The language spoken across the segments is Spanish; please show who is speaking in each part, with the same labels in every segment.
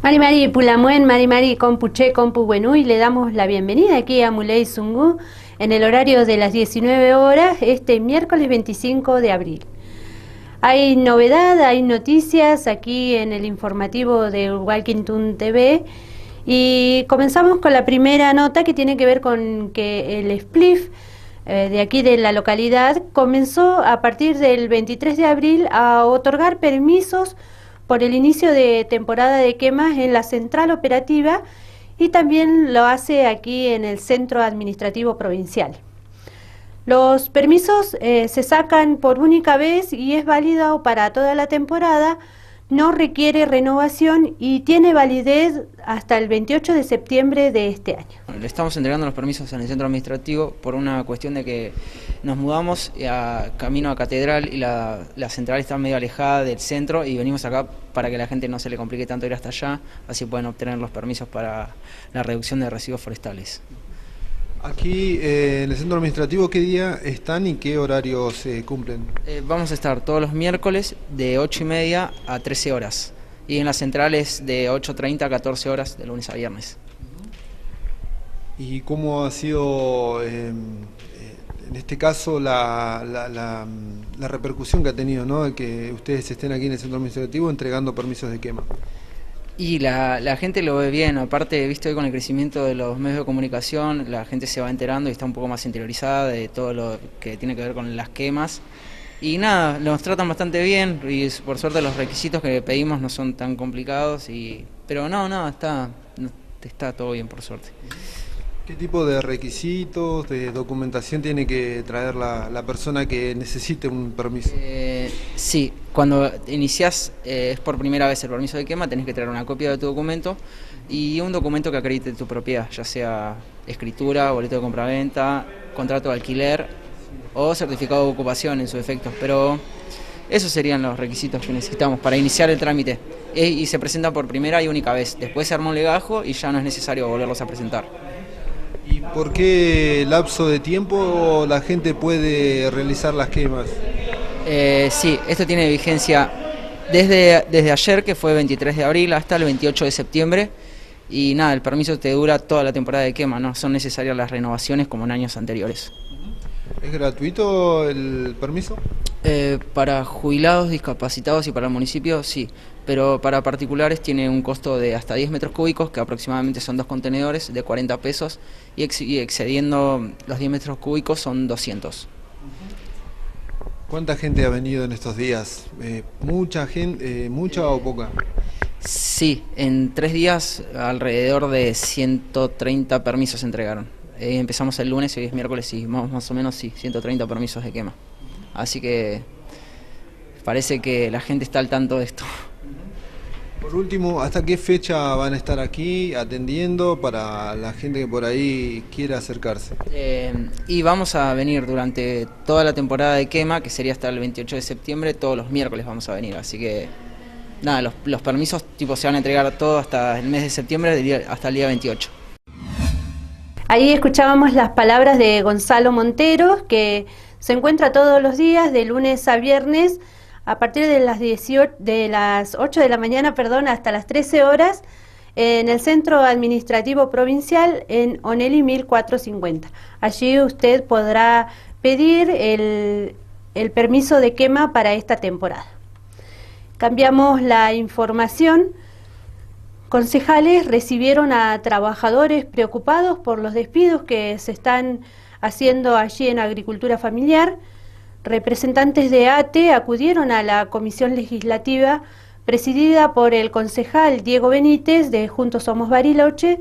Speaker 1: Mari Mari Pulamuen, Mari Mari Compuche Compu Buenú, y le damos la bienvenida aquí a Muley Zungu en el horario de las 19 horas este miércoles 25 de abril. Hay novedad, hay noticias aquí en el informativo de Walkington TV y comenzamos con la primera nota que tiene que ver con que el SPLIF de aquí de la localidad comenzó a partir del 23 de abril a otorgar permisos por el inicio de temporada de quemas en la central operativa y también lo hace aquí en el centro administrativo provincial. Los permisos se sacan por única vez y es válido para toda la temporada, no requiere renovación y tiene validez hasta el 28 de septiembre de este año.
Speaker 2: Le estamos entregando los permisos en el centro administrativo por una cuestión de que nos mudamos camino a Catedral y la central está medio alejada del centro y venimos acá para que la gente no se le complique tanto ir hasta allá, así pueden obtener los permisos para la reducción de residuos forestales.
Speaker 3: Aquí en el centro administrativo, ¿qué día están y qué horarios se cumplen?
Speaker 2: Vamos a estar todos los miércoles de 8:30 a 13 horas y en las centrales de 8:30 a 14 horas de lunes a viernes.
Speaker 3: ¿Y cómo ha sido en este caso la repercusión que ha tenido, ¿no?, de que ustedes estén aquí en el centro administrativo entregando permisos de quema?
Speaker 2: Y la gente lo ve bien, aparte, viste, hoy con el crecimiento de los medios de comunicación, la gente se va enterando y está un poco más interiorizada de todo lo que tiene que ver con las quemas. Y nada, nos tratan bastante bien y por suerte los requisitos que pedimos no son tan complicados, pero está todo bien por suerte.
Speaker 3: ¿Qué tipo de requisitos, de documentación tiene que traer la persona que necesite un permiso?
Speaker 2: Sí, cuando iniciás es por primera vez el permiso de quema, tenés que traer una copia de tu documento y un documento que acredite tu propiedad, ya sea escritura, boleto de compraventa, contrato de alquiler o certificado de ocupación en su defecto, pero esos serían los requisitos que necesitamos para iniciar el trámite y se presenta por primera y única vez, después se arma un legajo y ya no es necesario volverlos a presentar.
Speaker 3: ¿Y por qué lapso de tiempo la gente puede realizar las quemas?
Speaker 2: Sí, esto tiene vigencia desde ayer, que fue 23 de abril, hasta el 28 de septiembre. Y nada, el permiso te dura toda la temporada de quema, no son necesarias las renovaciones como en años anteriores.
Speaker 3: ¿Es gratuito el permiso?
Speaker 2: Para jubilados, discapacitados y para el municipio, sí. Pero para particulares tiene un costo de hasta 10 metros cúbicos, que aproximadamente son 2 contenedores de 40 pesos, y excediendo los 10 metros cúbicos son 200.
Speaker 3: ¿Cuánta gente ha venido en estos días? ¿Mucha gente, mucha o poca?
Speaker 2: Sí, en 3 días alrededor de 130 permisos se entregaron. Empezamos el lunes y hoy es miércoles y más o menos sí, 130 permisos de quema. Así que parece que la gente está al tanto de esto.
Speaker 3: Por último, ¿hasta qué fecha van a estar aquí atendiendo para la gente que por ahí quiera acercarse?
Speaker 2: Y vamos a venir durante toda la temporada de quema, que sería hasta el 28 de septiembre, todos los miércoles vamos a venir, así que nada, los permisos se van a entregar todos hasta el mes de septiembre, hasta el día 28.
Speaker 1: Ahí escuchábamos las palabras de Gonzalo Montero, que se encuentra todos los días de lunes a viernes a partir de las 8 de la mañana, hasta las 13 horas en el Centro Administrativo Provincial en Onelli 1450. Allí usted podrá pedir el permiso de quema para esta temporada. Cambiamos la información. Concejales recibieron a trabajadores preocupados por los despidos que se están haciendo allí en Agricultura Familiar. Representantes de ATE acudieron a la comisión legislativa presidida por el concejal Diego Benítez de Juntos Somos Bariloche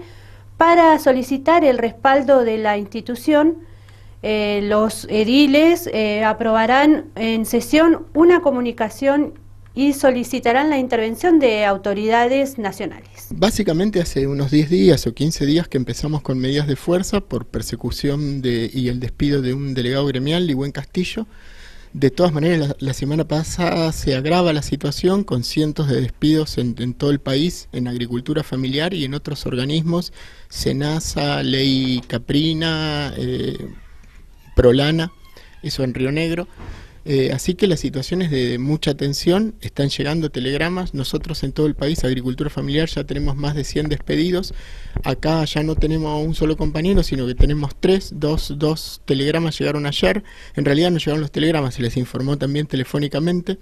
Speaker 1: para solicitar el respaldo de la institución. Los ediles aprobarán en sesión una comunicación y solicitarán la intervención de autoridades nacionales.
Speaker 4: Básicamente hace unos 10 días o 15 días que empezamos con medidas de fuerza por persecución y el despido de un delegado gremial, Ligüen Castillo. De todas maneras, la semana pasada se agrava la situación con cientos de despidos en todo el país, en agricultura familiar y en otros organismos, SENASA, Ley Caprina, Prolana, eso en Río Negro. Así que la situación es de mucha tensión, están llegando telegramas, nosotros en todo el país, Agricultura Familiar, ya tenemos más de 100 despedidos, acá ya no tenemos un solo compañero, sino que tenemos tres, dos telegramas llegaron ayer, en realidad no llegaron los telegramas, se les informó también telefónicamente.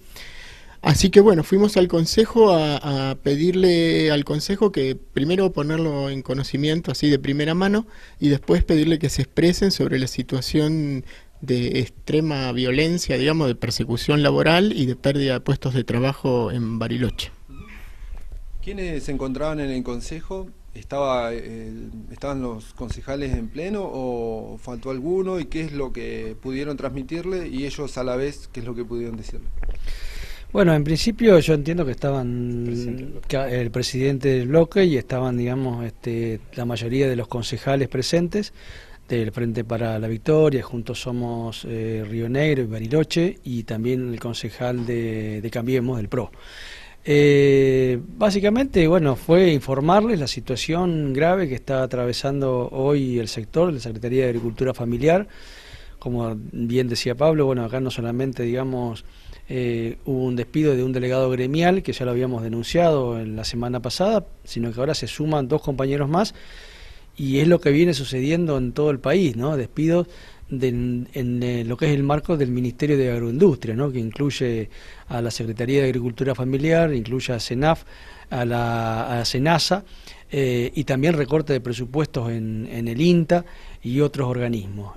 Speaker 4: Así que bueno, fuimos al Consejo a pedirle al Consejo que primero ponerlo en conocimiento así de primera mano y después pedirle que se expresen sobre la situación de extrema violencia, digamos, de persecución laboral y de pérdida de puestos de trabajo en Bariloche.
Speaker 3: ¿Quiénes se encontraban en el Consejo? ¿Estaban los concejales en pleno o faltó alguno? ¿Y qué es lo que pudieron transmitirle? Y ellos a la vez, ¿qué es lo que pudieron decirle?
Speaker 5: Bueno, en principio yo entiendo que estaban el presidente del bloque y estaban, digamos, la mayoría de los concejales presentes del Frente para la Victoria, Juntos Somos Río Negro y Bariloche, y también el concejal de Cambiemos, del PRO. Básicamente, bueno, fue informarles la situación grave que está atravesando hoy el sector, la Secretaría de Agricultura Familiar. Como bien decía Pablo, bueno, acá no solamente, digamos, hubo un despido de un delegado gremial, que ya lo habíamos denunciado en la semana pasada, sino que ahora se suman 2 compañeros más, y es lo que viene sucediendo en todo el país, ¿no? Despidos en lo que es el marco del Ministerio de Agroindustria, ¿no? Que incluye a la Secretaría de Agricultura Familiar, incluye a CENAF, a SENASA, y también recorte de presupuestos en el INTA y otros organismos.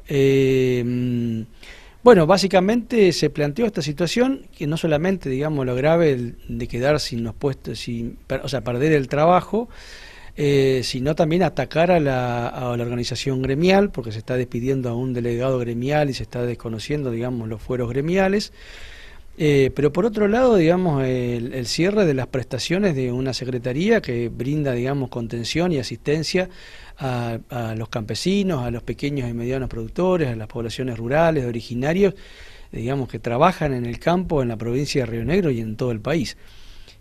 Speaker 5: Bueno, básicamente se planteó esta situación, que no solamente, digamos, lo grave de quedar sin los puestos, o sea, perder el trabajo, sino también atacar a la organización gremial, porque se está despidiendo a un delegado gremial y se está desconociendo, digamos, los fueros gremiales. Pero por otro lado, digamos, el cierre de las prestaciones de una secretaría que brinda, digamos, contención y asistencia a los campesinos, a los pequeños y medianos productores, a las poblaciones rurales, originarios, digamos, que trabajan en el campo, en la provincia de Río Negro y en todo el país.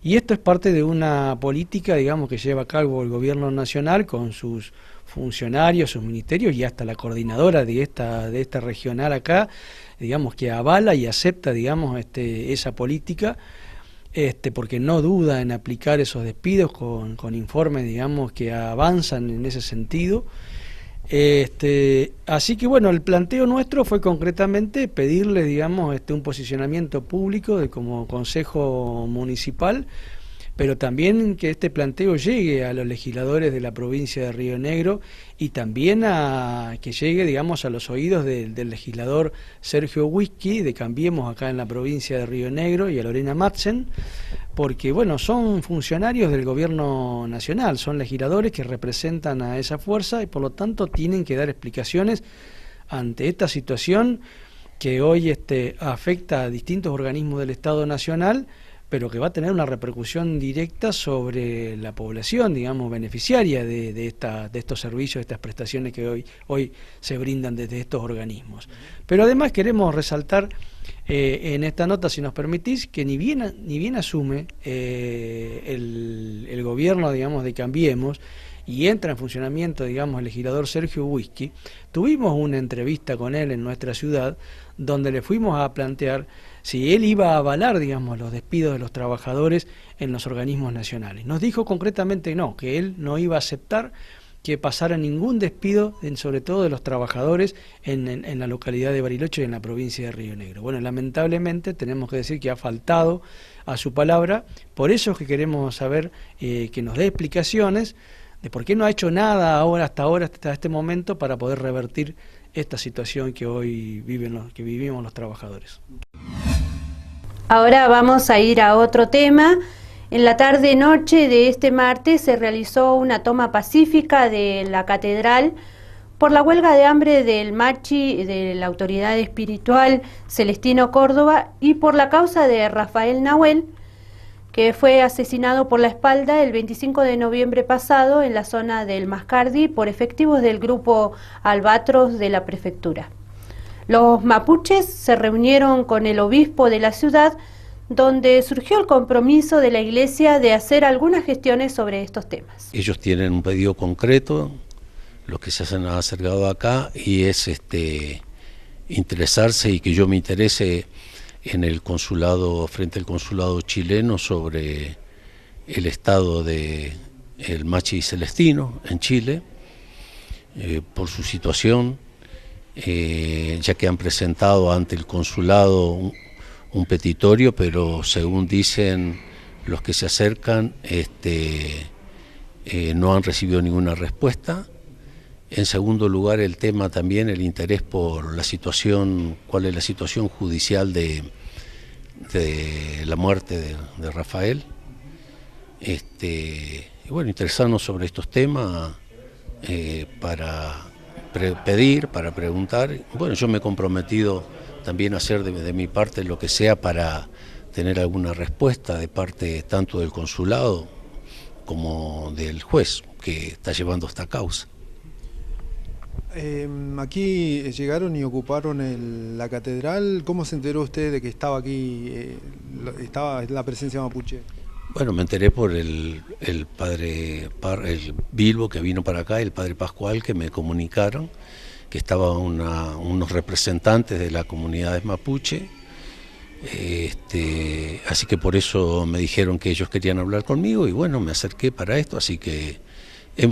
Speaker 5: Y esto es parte de una política, digamos, que lleva a cabo el gobierno nacional con sus funcionarios, sus ministerios y hasta la coordinadora de esta regional acá, digamos, que avala y acepta, digamos, esa política, porque no duda en aplicar esos despidos con informes, digamos, que avanzan en ese sentido. Así que bueno, el planteo nuestro fue concretamente pedirle, digamos, un posicionamiento público como Consejo Municipal, pero también que este planteo llegue a los legisladores de la provincia de Río Negro y también que llegue, digamos, a los oídos del legislador Sergio Whisky, de Cambiemos acá en la provincia de Río Negro, y a Lorena Madsen, porque bueno, son funcionarios del gobierno nacional, son legisladores que representan a esa fuerza y por lo tanto tienen que dar explicaciones ante esta situación que hoy afecta a distintos organismos del Estado Nacional, pero que va a tener una repercusión directa sobre la población, digamos, beneficiaria de estos servicios, de estas prestaciones que hoy se brindan desde estos organismos. Pero además queremos resaltar en esta nota, si nos permitís, que ni bien asume el gobierno, digamos, de Cambiemos, y entra en funcionamiento, digamos, el legislador Sergio Whisky, tuvimos una entrevista con él en nuestra ciudad, donde le fuimos a plantear si él iba a avalar, digamos, los despidos de los trabajadores en los organismos nacionales. Nos dijo concretamente no, que él no iba a aceptar que pasara ningún despido, sobre todo de los trabajadores en la localidad de Bariloche y en la provincia de Río Negro. Bueno, lamentablemente tenemos que decir que ha faltado a su palabra, por eso es que queremos saber que nos dé explicaciones de por qué no ha hecho nada hasta este momento para poder revertir esta situación que hoy vivimos los trabajadores.
Speaker 1: Ahora vamos a ir a otro tema. En la tarde-noche de este martes se realizó una toma pacífica de la catedral por la huelga de hambre del Machi, de la autoridad espiritual Celestino Córdoba, y por la causa de Rafael Nahuel, que fue asesinado por la espalda el 25 de noviembre pasado en la zona del Mascardi por efectivos del grupo Albatros de la prefectura. Los mapuches se reunieron con el obispo de la ciudad, donde surgió el compromiso de la iglesia de hacer algunas gestiones sobre estos temas.
Speaker 6: Ellos tienen un pedido concreto, los que se han acercado acá, y es interesarse y que yo me interese en el consulado, frente al consulado chileno, sobre el estado de el Machi Celestino en Chile, por su situación, ya que han presentado ante el consulado un petitorio, pero según dicen los que se acercan, no han recibido ninguna respuesta. En segundo lugar, el tema también, el interés por la situación, cuál es la situación judicial de la muerte de Rafael. Y bueno, interesarnos sobre estos temas para pedir, para preguntar. Bueno, yo me he comprometido también a hacer de mi parte lo que sea para tener alguna respuesta de parte tanto del consulado como del juez que está llevando esta causa.
Speaker 3: Aquí llegaron y ocuparon la catedral. ¿Cómo se enteró usted de que estaba aquí, estaba la presencia mapuche?
Speaker 6: Bueno, me enteré por el padre Bilbo, que vino para acá, y el padre Pascual, que me comunicaron que estaban unos representantes de la comunidad mapuche. Así que por eso me dijeron que ellos querían hablar conmigo y bueno, me acerqué para esto, así que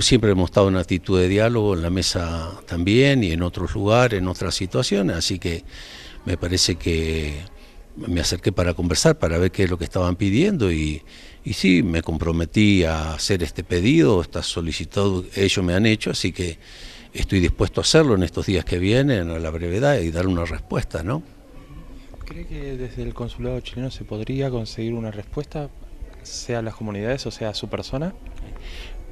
Speaker 6: siempre hemos estado en actitud de diálogo en la mesa también y en otros lugares, en otras situaciones, así que me parece que me acerqué para conversar, para ver qué es lo que estaban pidiendo y sí, me comprometí a hacer este pedido, esta solicitud ellos me han hecho, así que estoy dispuesto a hacerlo en estos días que vienen a la brevedad y dar una respuesta, ¿no?
Speaker 7: ¿Cree que desde el consulado chileno se podría conseguir una respuesta, sea a las comunidades o sea a su persona?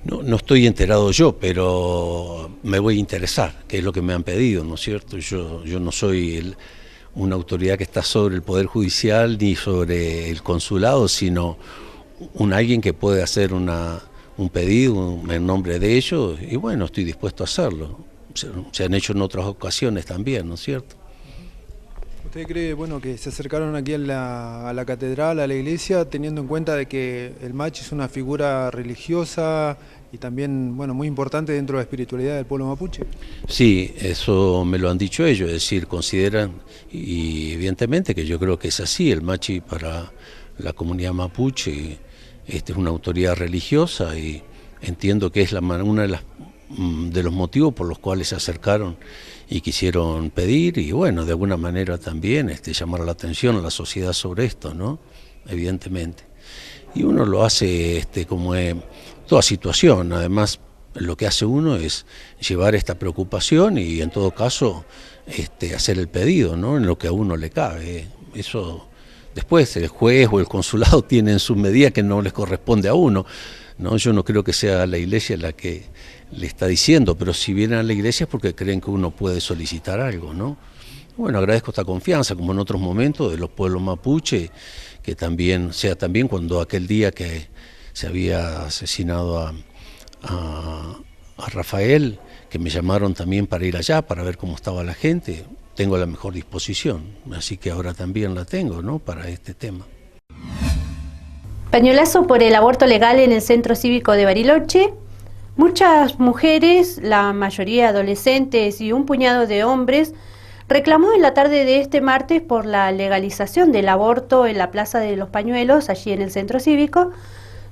Speaker 6: No estoy enterado yo, pero me voy a interesar, que es lo que me han pedido, ¿no es cierto? Yo no soy una autoridad que está sobre el Poder Judicial ni sobre el consulado, sino alguien que puede hacer un pedido en nombre de ellos, y bueno, estoy dispuesto a hacerlo. Se han hecho en otras ocasiones también, ¿no es cierto?
Speaker 3: ¿Usted cree, bueno, que se acercaron aquí a la catedral, a la iglesia, teniendo en cuenta de que el Machi es una figura religiosa y también, bueno, muy importante dentro de la espiritualidad del pueblo mapuche? Sí,
Speaker 6: eso me lo han dicho ellos, es decir, consideran, y evidentemente que yo creo que es así, el Machi para la comunidad mapuche es una autoridad religiosa y entiendo que es uno de los motivos por los cuales se acercaron y quisieron pedir y bueno, de alguna manera también llamar la atención a la sociedad sobre esto, ¿no? Evidentemente. Y uno lo hace como toda situación, además lo que hace uno es llevar esta preocupación y en todo caso hacer el pedido, ¿no? En lo que a uno le cabe. Eso después el juez o el consulado tienen sus medidas que no les corresponde a uno, ¿no? Yo no creo que sea la iglesia la que le está diciendo, pero si vienen a la iglesia es porque creen que uno puede solicitar algo, ¿no? Bueno, agradezco esta confianza, como en otros momentos, de los pueblos mapuche, que también, también cuando aquel día que se había asesinado a Rafael, que me llamaron también para ir allá, para ver cómo estaba la gente, tengo la mejor disposición, así que ahora también la tengo, ¿no?, para este tema.
Speaker 1: Pañuelazo por el aborto legal en el Centro Cívico de Bariloche. Muchas mujeres, la mayoría adolescentes y un puñado de hombres, reclamó en la tarde de este martes por la legalización del aborto en la Plaza de los Pañuelos, allí en el Centro Cívico,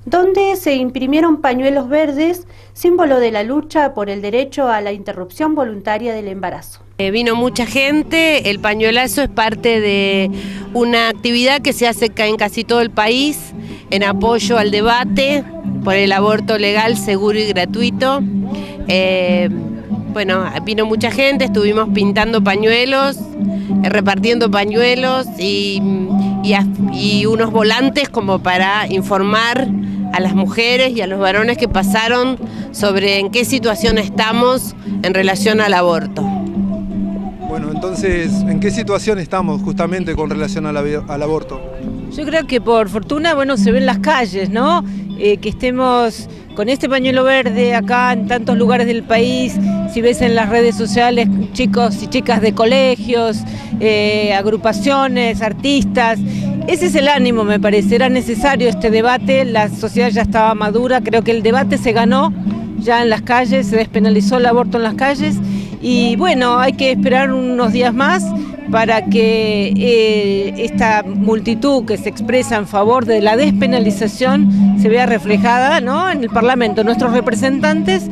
Speaker 1: donde se imprimieron pañuelos verdes, símbolo de la lucha por el derecho a la interrupción voluntaria del embarazo.
Speaker 8: Vino mucha gente, el pañuelazo es parte de una actividad que se hace en casi todo el país, en apoyo al debate por el aborto legal, seguro y gratuito. Bueno, vino mucha gente, estuvimos pintando pañuelos, repartiendo pañuelos y unos volantes como para informar a las mujeres y a los varones que pasaron sobre en qué situación estamos en relación al aborto.
Speaker 3: Bueno, entonces, ¿en qué situación estamos justamente con relación al aborto?
Speaker 9: Yo creo que por fortuna, bueno, se ve en las calles, ¿no? Que estemos con este pañuelo verde acá en tantos lugares del país, si ves en las redes sociales chicos y chicas de colegios, agrupaciones, artistas, ese es el ánimo, me parece, era necesario este debate, la sociedad ya estaba madura, creo que el debate se ganó ya en las calles, se despenalizó el aborto en las calles y bueno, hay que esperar unos días más, para que esta multitud que se expresa en favor de la despenalización se vea reflejada, ¿no?, en el Parlamento. Nuestros representantes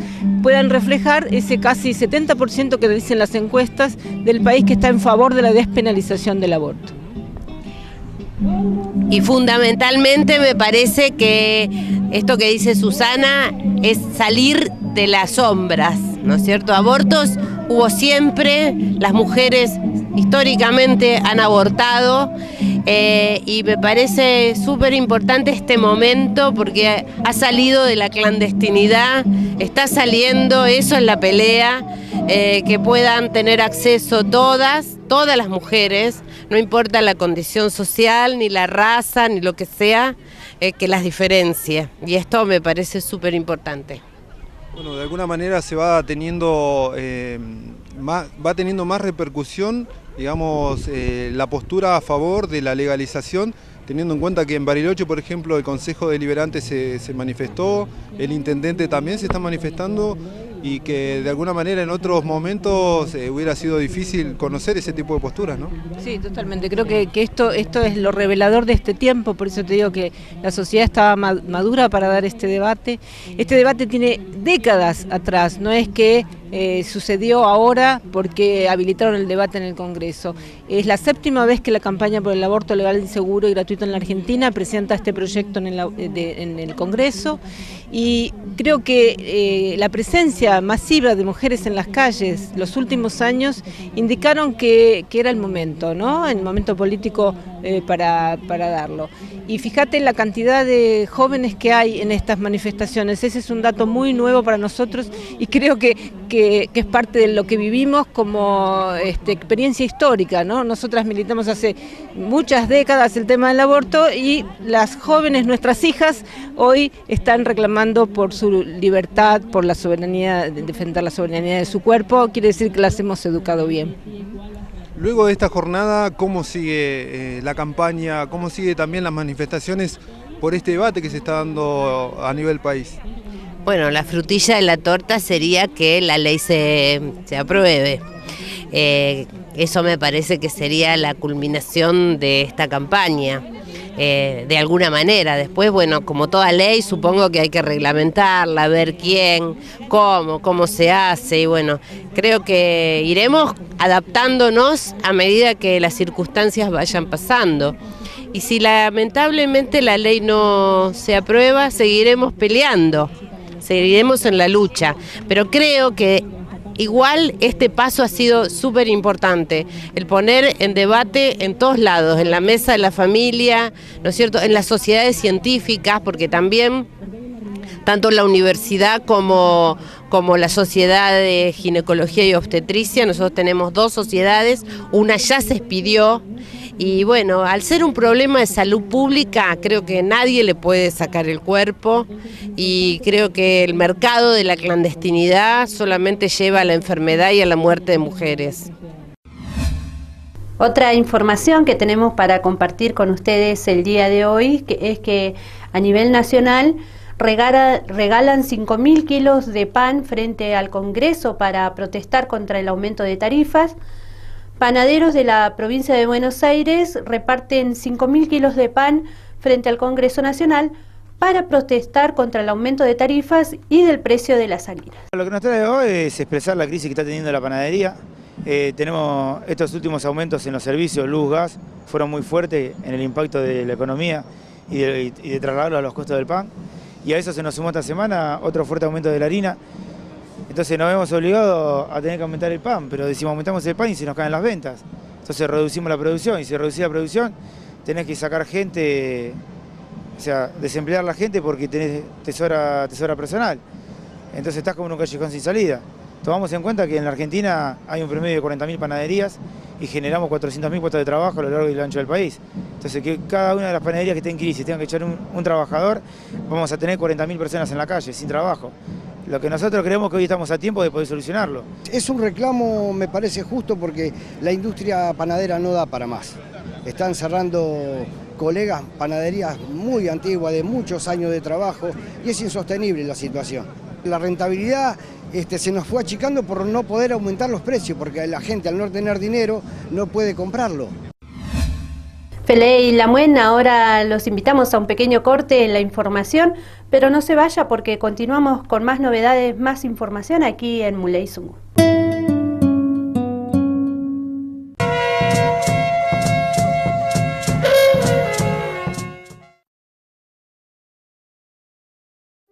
Speaker 9: puedan reflejar ese casi 70% que dicen las encuestas del país que está en favor de la despenalización del aborto.
Speaker 8: Y fundamentalmente me parece que esto que dice Susana es salir de las sombras, ¿no es cierto? Abortos hubo siempre, las mujeres históricamente han abortado, y me parece súper importante este momento porque ha salido de la clandestinidad, está saliendo, eso es la pelea, que puedan tener acceso todas las mujeres, no importa la condición social, ni la raza, ni lo que sea, que las diferencie, y esto me parece súper importante.
Speaker 3: Bueno, de alguna manera se va teniendo más repercusión, digamos, la postura a favor de la legalización, teniendo en cuenta que en Bariloche, por ejemplo, el Consejo Deliberante se manifestó, el Intendente también se está manifestando, y que de alguna manera en otros momentos hubiera sido difícil conocer ese tipo de posturas, ¿no?
Speaker 9: Sí, totalmente. Creo que esto es lo revelador de este tiempo, por eso te digo que la sociedad estaba madura para dar este debate. Este debate tiene décadas atrás, no es que sucedió ahora porque habilitaron el debate en el Congreso. Es la 7ª vez que la campaña por el aborto legal, seguro y gratuito en la Argentina presenta este proyecto en el Congreso, y creo que la presencia masiva de mujeres en las calles los últimos años indicaron que era el momento, ¿no?, el momento político para darlo. Y fíjate la cantidad de jóvenes que hay en estas manifestaciones, ese es un dato muy nuevo para nosotros, y creo que es parte de lo que vivimos como experiencia histórica, ¿no? Nosotras militamos hace muchas décadas el tema del aborto, y las jóvenes, nuestras hijas, hoy están reclamando por su libertad, por la soberanía, de defender la soberanía de su cuerpo. Quiere decir que las hemos educado bien.
Speaker 3: Luego de esta jornada, ¿cómo sigue la campaña? ¿Cómo sigue también las manifestaciones por este debate que se está dando a nivel país?
Speaker 8: Bueno, la frutilla de la torta sería que la ley se apruebe. Eso me parece que sería la culminación de esta campaña, de alguna manera. Después, bueno, como toda ley, supongo que hay que reglamentarla, ver quién, cómo se hace, y bueno, creo que iremos adaptándonos a medida que las circunstancias vayan pasando. Y si lamentablemente la ley no se aprueba, seguiremos peleando, seguiremos en la lucha, pero creo que igual este paso ha sido súper importante, el poner en debate en todos lados, en la mesa de la familia, ¿no es cierto?, en las sociedades científicas, porque también tanto la universidad como la sociedad de ginecología y obstetricia, nosotros tenemos 2 sociedades, una ya se expidió. Y bueno, al ser un problema de salud pública, creo que nadie le puede sacar el cuerpo, y creo que el mercado de la clandestinidad solamente lleva a la enfermedad y a la muerte de mujeres.
Speaker 1: Otra información que tenemos para compartir con ustedes el día de hoy es que a nivel nacional regalan 5.000 kilos de pan frente al Congreso para protestar contra el aumento de tarifas. Panaderos de la provincia de Buenos Aires reparten 5.000 kilos de pan frente al Congreso Nacional para protestar contra el aumento de tarifas y del precio de las harinas.
Speaker 10: Lo que nos trae hoy es expresar la crisis que está teniendo la panadería. Tenemos estos últimos aumentos en los servicios, luz, gas, fueron muy fuertes en el impacto de la economía y de trasladarlo a los costos del pan. Y a eso se nos sumó esta semana otro fuerte aumento de la harina. Entonces nos vemos obligados a tener que aumentar el pan, pero decimos aumentamos el pan y se nos caen las ventas. Entonces reducimos la producción, y si reducís la producción tenés que sacar gente, o sea, desemplear a la gente porque te sobra personal. Entonces estás como en un callejón sin salida. Tomamos en cuenta que en la Argentina hay un promedio de 40.000 panaderías y generamos 400.000 puestos de trabajo a lo largo y ancho del país. Entonces que cada una de las panaderías que esté en crisis tenga que echar un trabajador, vamos a tener 40.000 personas en la calle sin trabajo. Lo que nosotros creemos que hoy estamos a tiempo de poder solucionarlo.
Speaker 11: Es un reclamo, me parece justo, porque la industria panadera no da para más. Están cerrando colegas, panaderías muy antiguas, de muchos años de trabajo, y es insostenible la situación. La rentabilidad se nos fue achicando por no poder aumentar los precios, porque la gente al no tener dinero no puede comprarlo.
Speaker 1: Fele y Lamuen, ahora los invitamos a un pequeño corte en la información, pero no se vaya porque continuamos con más novedades, más información aquí en Muley Zungu.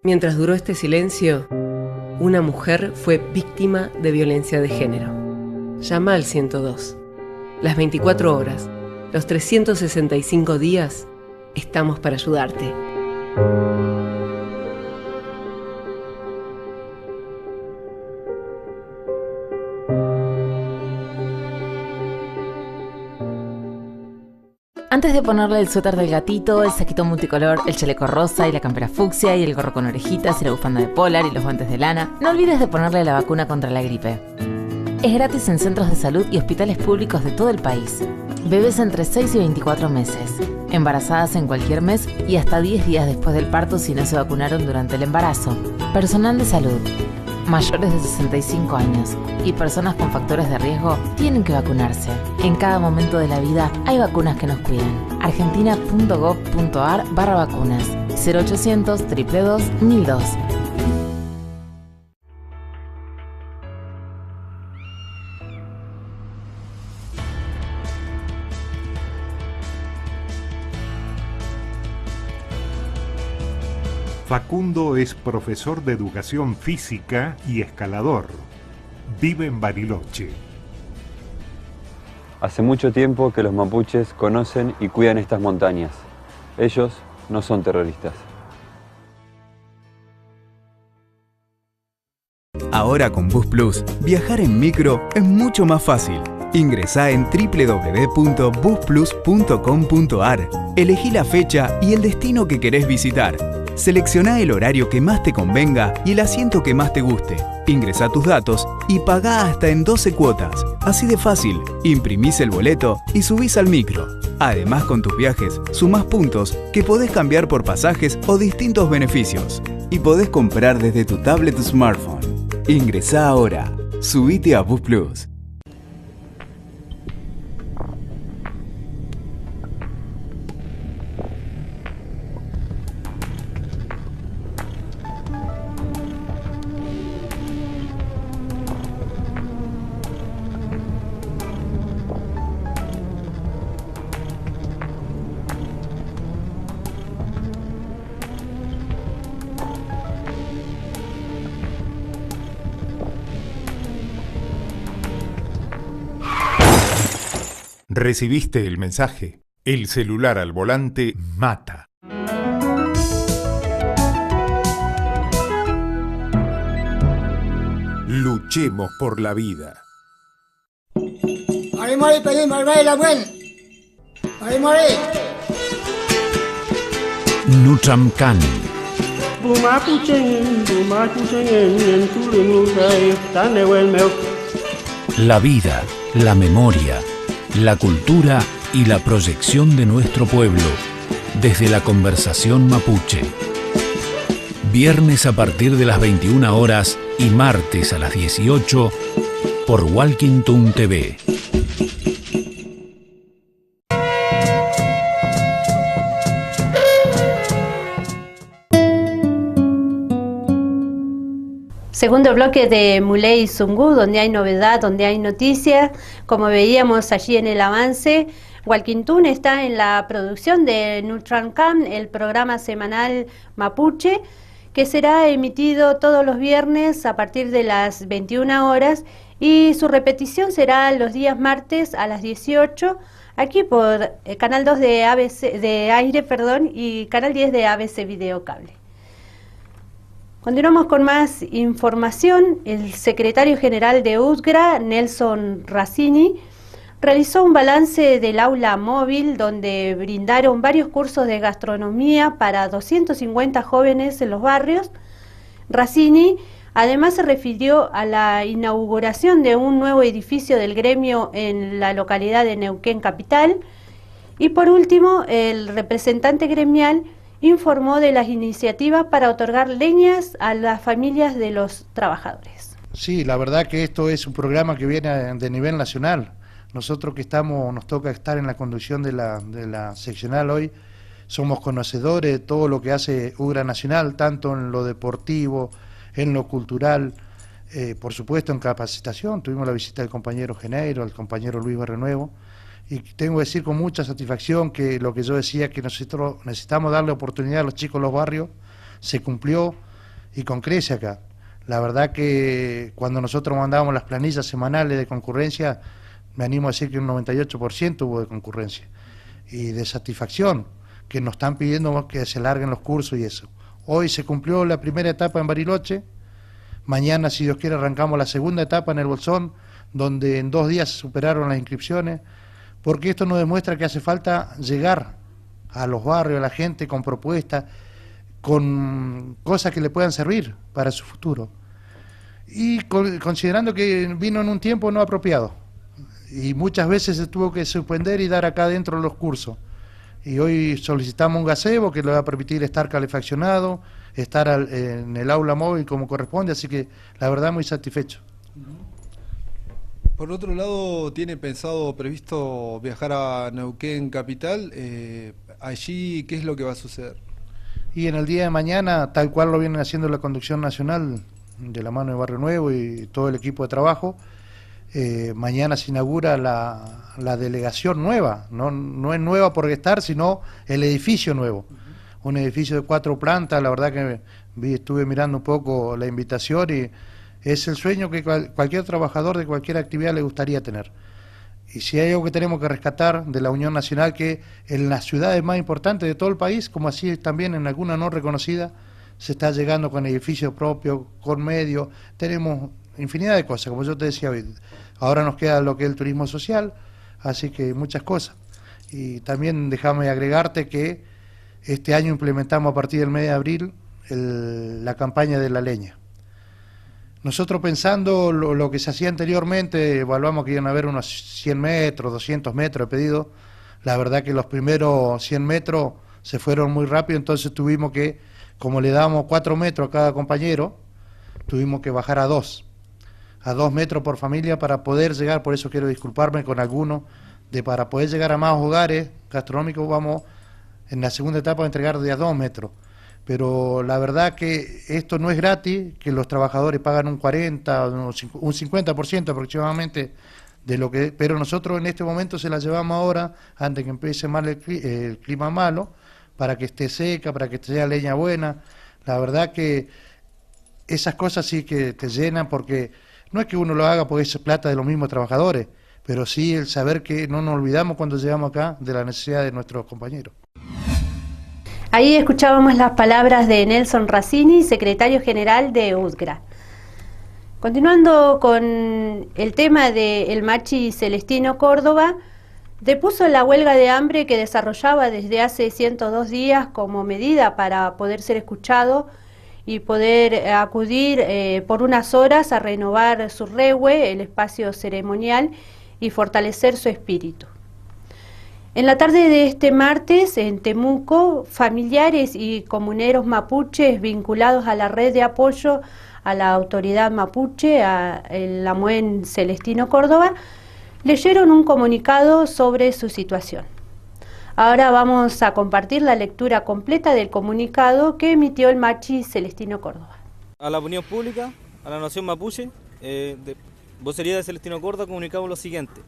Speaker 12: Mientras duró este silencio, una mujer fue víctima de violencia de género. Llama al 102. Las 24 horas, los 365 días, estamos para ayudarte.
Speaker 13: Antes de ponerle el suéter del gatito, el saquito multicolor, el chaleco rosa y la campera fucsia y el gorro con orejitas y la bufanda de polar y los guantes de lana, no olvides de ponerle la vacuna contra la gripe. Es gratis en centros de salud y hospitales públicos de todo el país. Bebés entre 6 y 24 meses, embarazadas en cualquier mes y hasta 10 días después del parto si no se vacunaron durante el embarazo. Personal de salud, mayores de 65 años y personas con factores de riesgo tienen que vacunarse. En cada momento de la vida hay vacunas que nos cuidan. argentina.gov.ar/vacunas 0800 222 1002.
Speaker 14: Facundo es profesor de educación física y escalador. Vive en Bariloche.
Speaker 15: Hace mucho tiempo que los mapuches conocen y cuidan estas montañas. Ellos no son terroristas.
Speaker 16: Ahora con Bus Plus, viajar en micro es mucho más fácil. Ingresá en www.busplus.com.ar. Elegí la fecha y el destino que querés visitar. Seleccioná el horario que más te convenga y el asiento que más te guste. Ingresá tus datos y pagá hasta en 12 cuotas. Así de fácil, imprimís el boleto y subís al micro. Además, con tus viajes, sumás puntos que podés cambiar por pasajes o distintos beneficios. Y podés comprar desde tu tablet o smartphone. Ingresá ahora. Subite a Bus Plus.
Speaker 14: ¿Recibiste el mensaje? El celular al volante mata. Luchemos por la vida.
Speaker 17: Nutramcan. La vida, la memoria, la cultura y la proyección de nuestro pueblo, desde la conversación mapuche. Viernes a partir de las 21 horas y martes a las 18 por Walkington TV.
Speaker 1: Segundo bloque de Muley Zungu, donde hay novedad, donde hay noticias. Como veíamos allí en el avance, Walkington está en la producción de Nutramcan, el programa semanal mapuche, que será emitido todos los viernes a partir de las 21 horas y su repetición será los días martes a las 18, aquí por Canal 2 de Aire y Canal 10 de ABC Video Cable. Continuamos con más información. El secretario general de UTGRA, Nelson Razzini, realizó un balance del aula móvil donde brindaron varios cursos de gastronomía para 250 jóvenes en los barrios. Razzini además se refirió a la inauguración de un nuevo edificio del gremio en la localidad de Neuquén Capital. Y por último, el representante gremial informó de las iniciativas para otorgar leñas a las familias de los trabajadores.
Speaker 18: Sí, la verdad que esto es un programa que viene de nivel nacional. Nosotros que nos toca estar en la conducción de la seccional hoy, somos conocedores de todo lo que hace UGRA Nacional, tanto en lo deportivo, en lo cultural, por supuesto en capacitación. Tuvimos la visita del compañero Geneiro, del compañero Luis Barrenuevo, y tengo que decir con mucha satisfacción que lo que yo decía, que nosotros necesitamos darle oportunidad a los chicos de los barrios, se cumplió y con crece acá. La verdad que cuando nosotros mandábamos las planillas semanales de concurrencia, me animo a decir que un 98% hubo de concurrencia y de satisfacción, que nos están pidiendo que se larguen los cursos y eso. Hoy se cumplió la primera etapa en Bariloche, mañana, si Dios quiere, arrancamos la segunda etapa en el Bolsón, donde en 2 días se superaron las inscripciones, porque esto nos demuestra que hace falta llegar a los barrios, a la gente con propuestas, con cosas que le puedan servir para su futuro. Y considerando que vino en un tiempo no apropiado, y muchas veces se tuvo que suspender y dar acá adentro los cursos. Y hoy solicitamos un gazebo que le va a permitir estar calefaccionado, estar en el aula móvil como corresponde, así que la verdad muy satisfecho.
Speaker 3: Por otro lado, ¿tiene previsto viajar a Neuquén capital? Allí, ¿qué es lo que va a suceder?
Speaker 18: Y en el día de mañana, tal cual lo viene haciendo la conducción nacional, de la mano de Barrio Nuevo y todo el equipo de trabajo, mañana se inaugura la delegación nueva, no es nueva por estar, sino el edificio nuevo. Un edificio de 4 plantas, la verdad que estuve mirando un poco la invitación y es el sueño que cualquier trabajador de cualquier actividad le gustaría tener. Y si hay algo que tenemos que rescatar de la Unión Nacional, que en las ciudades más importantes de todo el país, como así también en alguna no reconocida, se está llegando con edificios propios, con medios, tenemos infinidad de cosas, como yo te decía hoy. Ahora nos queda lo que es el turismo social, así que muchas cosas. Y también déjame agregarte que este año implementamos a partir del mes de abril la campaña de la leña. Nosotros pensando lo que se hacía anteriormente, evaluamos que iban a haber unos 100 metros, 200 metros de pedido. La verdad que los primeros 100 metros se fueron muy rápido, entonces tuvimos que, como le damos 4 metros a cada compañero, tuvimos que bajar a 2 metros por familia para poder llegar. Por eso quiero disculparme con algunos, para poder llegar a más hogares gastronómicos vamos en la segunda etapa a entregar de a 2 metros. Pero la verdad que esto no es gratis, que los trabajadores pagan un 40, un 50% aproximadamente de lo que... Pero nosotros en este momento se la llevamos ahora, antes que empiece mal el clima malo, para que esté seca, para que sea leña buena. La verdad que esas cosas sí que te llenan, porque no es que uno lo haga porque es plata de los mismos trabajadores, pero sí el saber que no nos olvidamos cuando llegamos acá de la necesidad de nuestros compañeros.
Speaker 1: Ahí escuchábamos las palabras de Nelson Racini, secretario general de UGRA. Continuando con el tema del Machi Celestino Córdoba, depuso la huelga de hambre que desarrollaba desde hace 102 días como medida para poder ser escuchado y poder acudir por unas horas a renovar su rehue, el espacio ceremonial, y fortalecer su espíritu. En la tarde de este martes, en Temuco, familiares y comuneros mapuches vinculados a la red de apoyo a la autoridad mapuche, a el AMUEN Celestino Córdoba, leyeron un comunicado sobre su situación. Ahora vamos a compartir la lectura completa del comunicado que emitió el Machi Celestino Córdoba.
Speaker 19: A la opinión pública, a la nación mapuche, de vocería de Celestino Córdoba, comunicamos lo siguiente.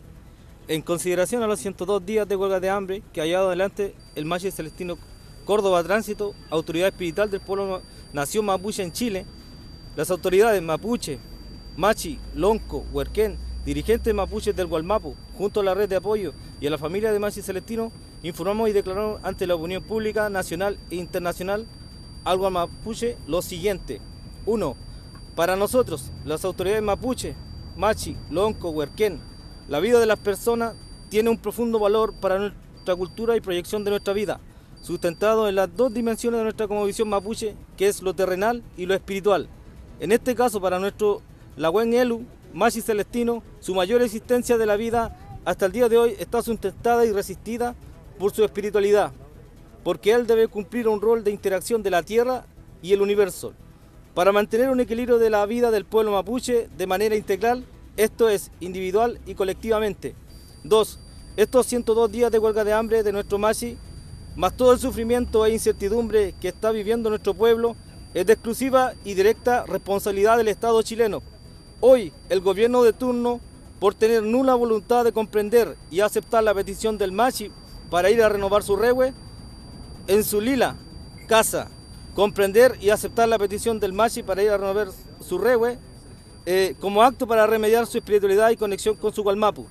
Speaker 19: En consideración a los 102 días de huelga de hambre que ha llevado adelante el Machi Celestino Córdoba Tránsito, autoridad espiritual del pueblo nación mapuche en Chile, las autoridades mapuche, machi, lonco, huerquén, dirigentes mapuches del Gualmapu, junto a la red de apoyo y a la familia de Machi Celestino, informamos y declaramos ante la opinión pública nacional e internacional al Gualmapuche lo siguiente. 1. Para nosotros, las autoridades mapuche, machi, lonco, huerquén, la vida de las personas tiene un profundo valor para nuestra cultura y proyección de nuestra vida, sustentado en las 2 dimensiones de nuestra cosmovisión mapuche, que es lo terrenal y lo espiritual. En este caso, para nuestro Lagüen Elu, Machi Celestino, su mayor existencia de la vida hasta el día de hoy está sustentada y resistida por su espiritualidad, porque él debe cumplir un rol de interacción de la tierra y el universo. para mantener un equilibrio de la vida del pueblo mapuche de manera integral, esto es, individual y colectivamente. 2. Estos 102 días de huelga de hambre de nuestro machi, más todo el sufrimiento e incertidumbre que está viviendo nuestro pueblo, es de exclusiva y directa responsabilidad del Estado chileno. Hoy, el gobierno de turno, por tener nula voluntad de comprender y aceptar la petición del machi para ir a renovar su rehue, en su lila casa, comprender y aceptar la petición del machi para ir a renovar su rehue, como acto para remediar su espiritualidad y conexión con su Gualmapu.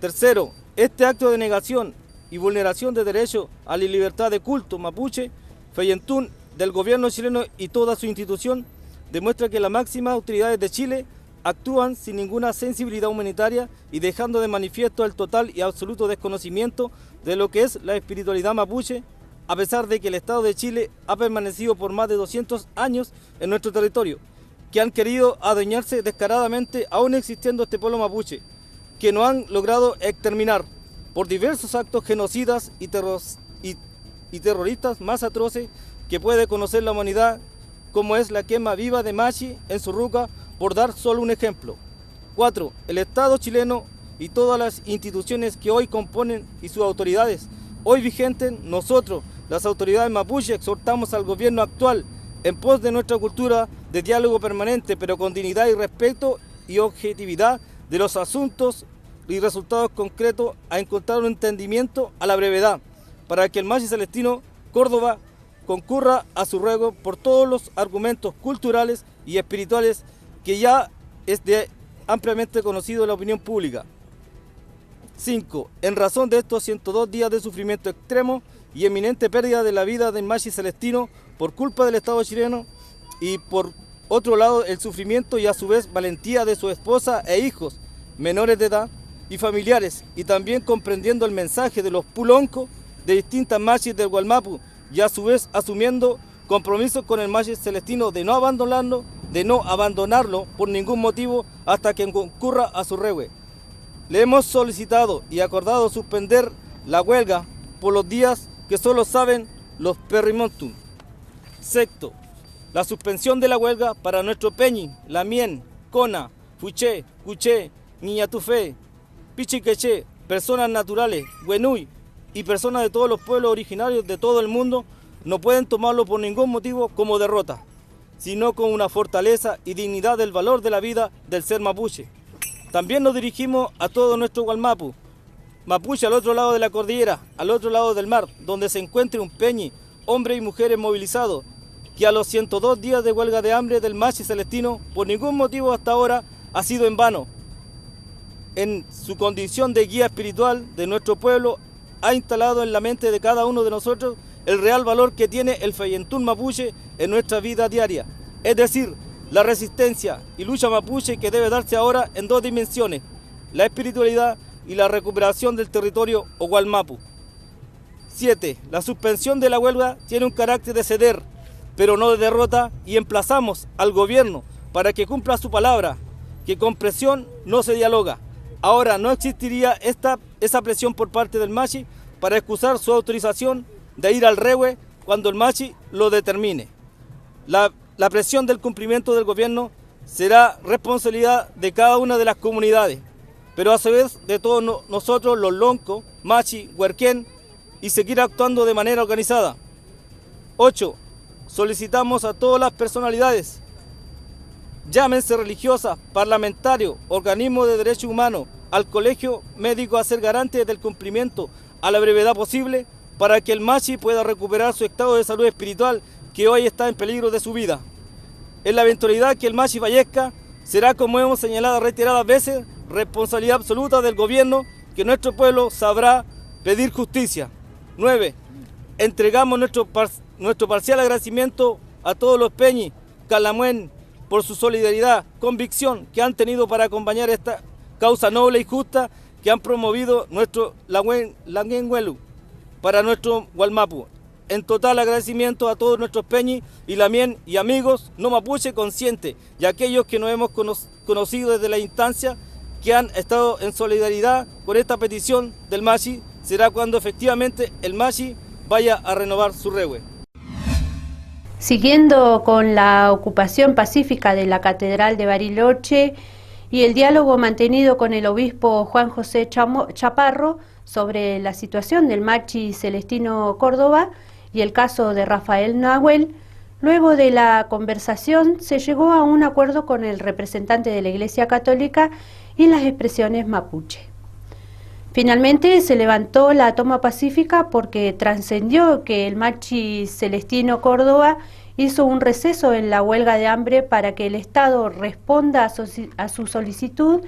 Speaker 19: Tercero, este acto de negación y vulneración de derecho a la libertad de culto mapuche, Feyentún, del gobierno chileno y toda su institución, demuestra que las máximas autoridades de Chile actúan sin ninguna sensibilidad humanitaria y dejando de manifiesto el total y absoluto desconocimiento de lo que es la espiritualidad mapuche, a pesar de que el Estado de Chile ha permanecido por más de 200 años en nuestro territorio, que han querido adueñarse descaradamente aún existiendo este pueblo mapuche, que no han logrado exterminar por diversos actos genocidas y terroristas más atroces que puede conocer la humanidad, como es la quema viva de Machi en Surruca, por dar solo un ejemplo. 4. El Estado chileno y todas las instituciones que hoy componen y sus autoridades hoy vigentes, nosotros, las autoridades mapuche, exhortamos al gobierno actual en pos de nuestra cultura de diálogo permanente, pero con dignidad y respeto y objetividad de los asuntos y resultados concretos, a encontrar un entendimiento a la brevedad, para que el Machi Celestino Córdoba concurra a su ruego por todos los argumentos culturales y espirituales que ya es de ampliamente conocido en la opinión pública. 5. En razón de estos 102 días de sufrimiento extremo y eminente pérdida de la vida del Machi Celestino por culpa del Estado chileno, y por otro lado el sufrimiento y a su vez valentía de su esposa e hijos menores de edad y familiares, y también comprendiendo el mensaje de los puloncos de distintas machis del Gualmapu, y a su vez asumiendo compromisos con el Machi Celestino de no abandonarlo por ningún motivo hasta que concurra a su rehue. Le hemos solicitado y acordado suspender la huelga por los días que solo saben los Perrimontum. 6. La suspensión de la huelga para nuestro Peñi, Lamien, Cona, Fuché, Cuché, Niñatufé, Pichiqueché, personas naturales, Huenui y personas de todos los pueblos originarios de todo el mundo no pueden tomarlo por ningún motivo como derrota, sino con una fortaleza y dignidad del valor de la vida del ser mapuche. También nos dirigimos a todo nuestro Gualmapu, mapuche al otro lado de la cordillera, al otro lado del mar, donde se encuentre un Peñi, hombres y mujeres movilizados, que a los 102 días de huelga de hambre del Machi Celestino, por ningún motivo hasta ahora, ha sido en vano. En su condición de guía espiritual de nuestro pueblo, ha instalado en la mente de cada uno de nosotros el real valor que tiene el Feyentún mapuche en nuestra vida diaria, es decir, la resistencia y lucha mapuche que debe darse ahora en dos dimensiones, la espiritualidad y la recuperación del territorio o Gualmapu. 7. La suspensión de la huelga tiene un carácter de ceder, pero no de derrota, y emplazamos al gobierno para que cumpla su palabra, que con presión no se dialoga. Ahora no existiría esa presión por parte del Machi para excusar su autorización de ir al rehue cuando el Machi lo determine. La presión del cumplimiento del gobierno será responsabilidad de cada una de las comunidades, pero a su vez de todos nosotros, los loncos, Machi, Huerquén, y seguir actuando de manera organizada. 8. Solicitamos a todas las personalidades, llámense religiosas, parlamentarios, organismos de derechos humanos, al colegio médico, a ser garantes del cumplimiento a la brevedad posible para que el Machi pueda recuperar su estado de salud espiritual, que hoy está en peligro de su vida. En la eventualidad que el Machi fallezca, será, como hemos señalado reiteradas veces, responsabilidad absoluta del gobierno, que nuestro pueblo sabrá pedir justicia. 9. Entregamos nuestro parcial agradecimiento a todos los Peñi, Calamuen, por su solidaridad, convicción que han tenido para acompañar esta causa noble y justa que han promovido nuestro Languenhuelu para nuestro Gualmapu. En total agradecimiento a todos nuestros Peñi y Lamien y amigos no mapuche conscientes y aquellos que nos hemos conocido desde la instancia que han estado en solidaridad con esta petición del Machi. Será cuando efectivamente el Machi vaya a renovar su rehue.
Speaker 1: Siguiendo con la ocupación pacífica de la Catedral de Bariloche y el diálogo mantenido con el obispo Juan José Chaparro sobre la situación del machi Celestino Córdoba y el caso de Rafael Nahuel, luego de la conversación se llegó a un acuerdo con el representante de la Iglesia Católica y las expresiones mapuche. Finalmente se levantó la toma pacífica porque trascendió que el machi Celestino Córdoba hizo un receso en la huelga de hambre para que el Estado responda a su solicitud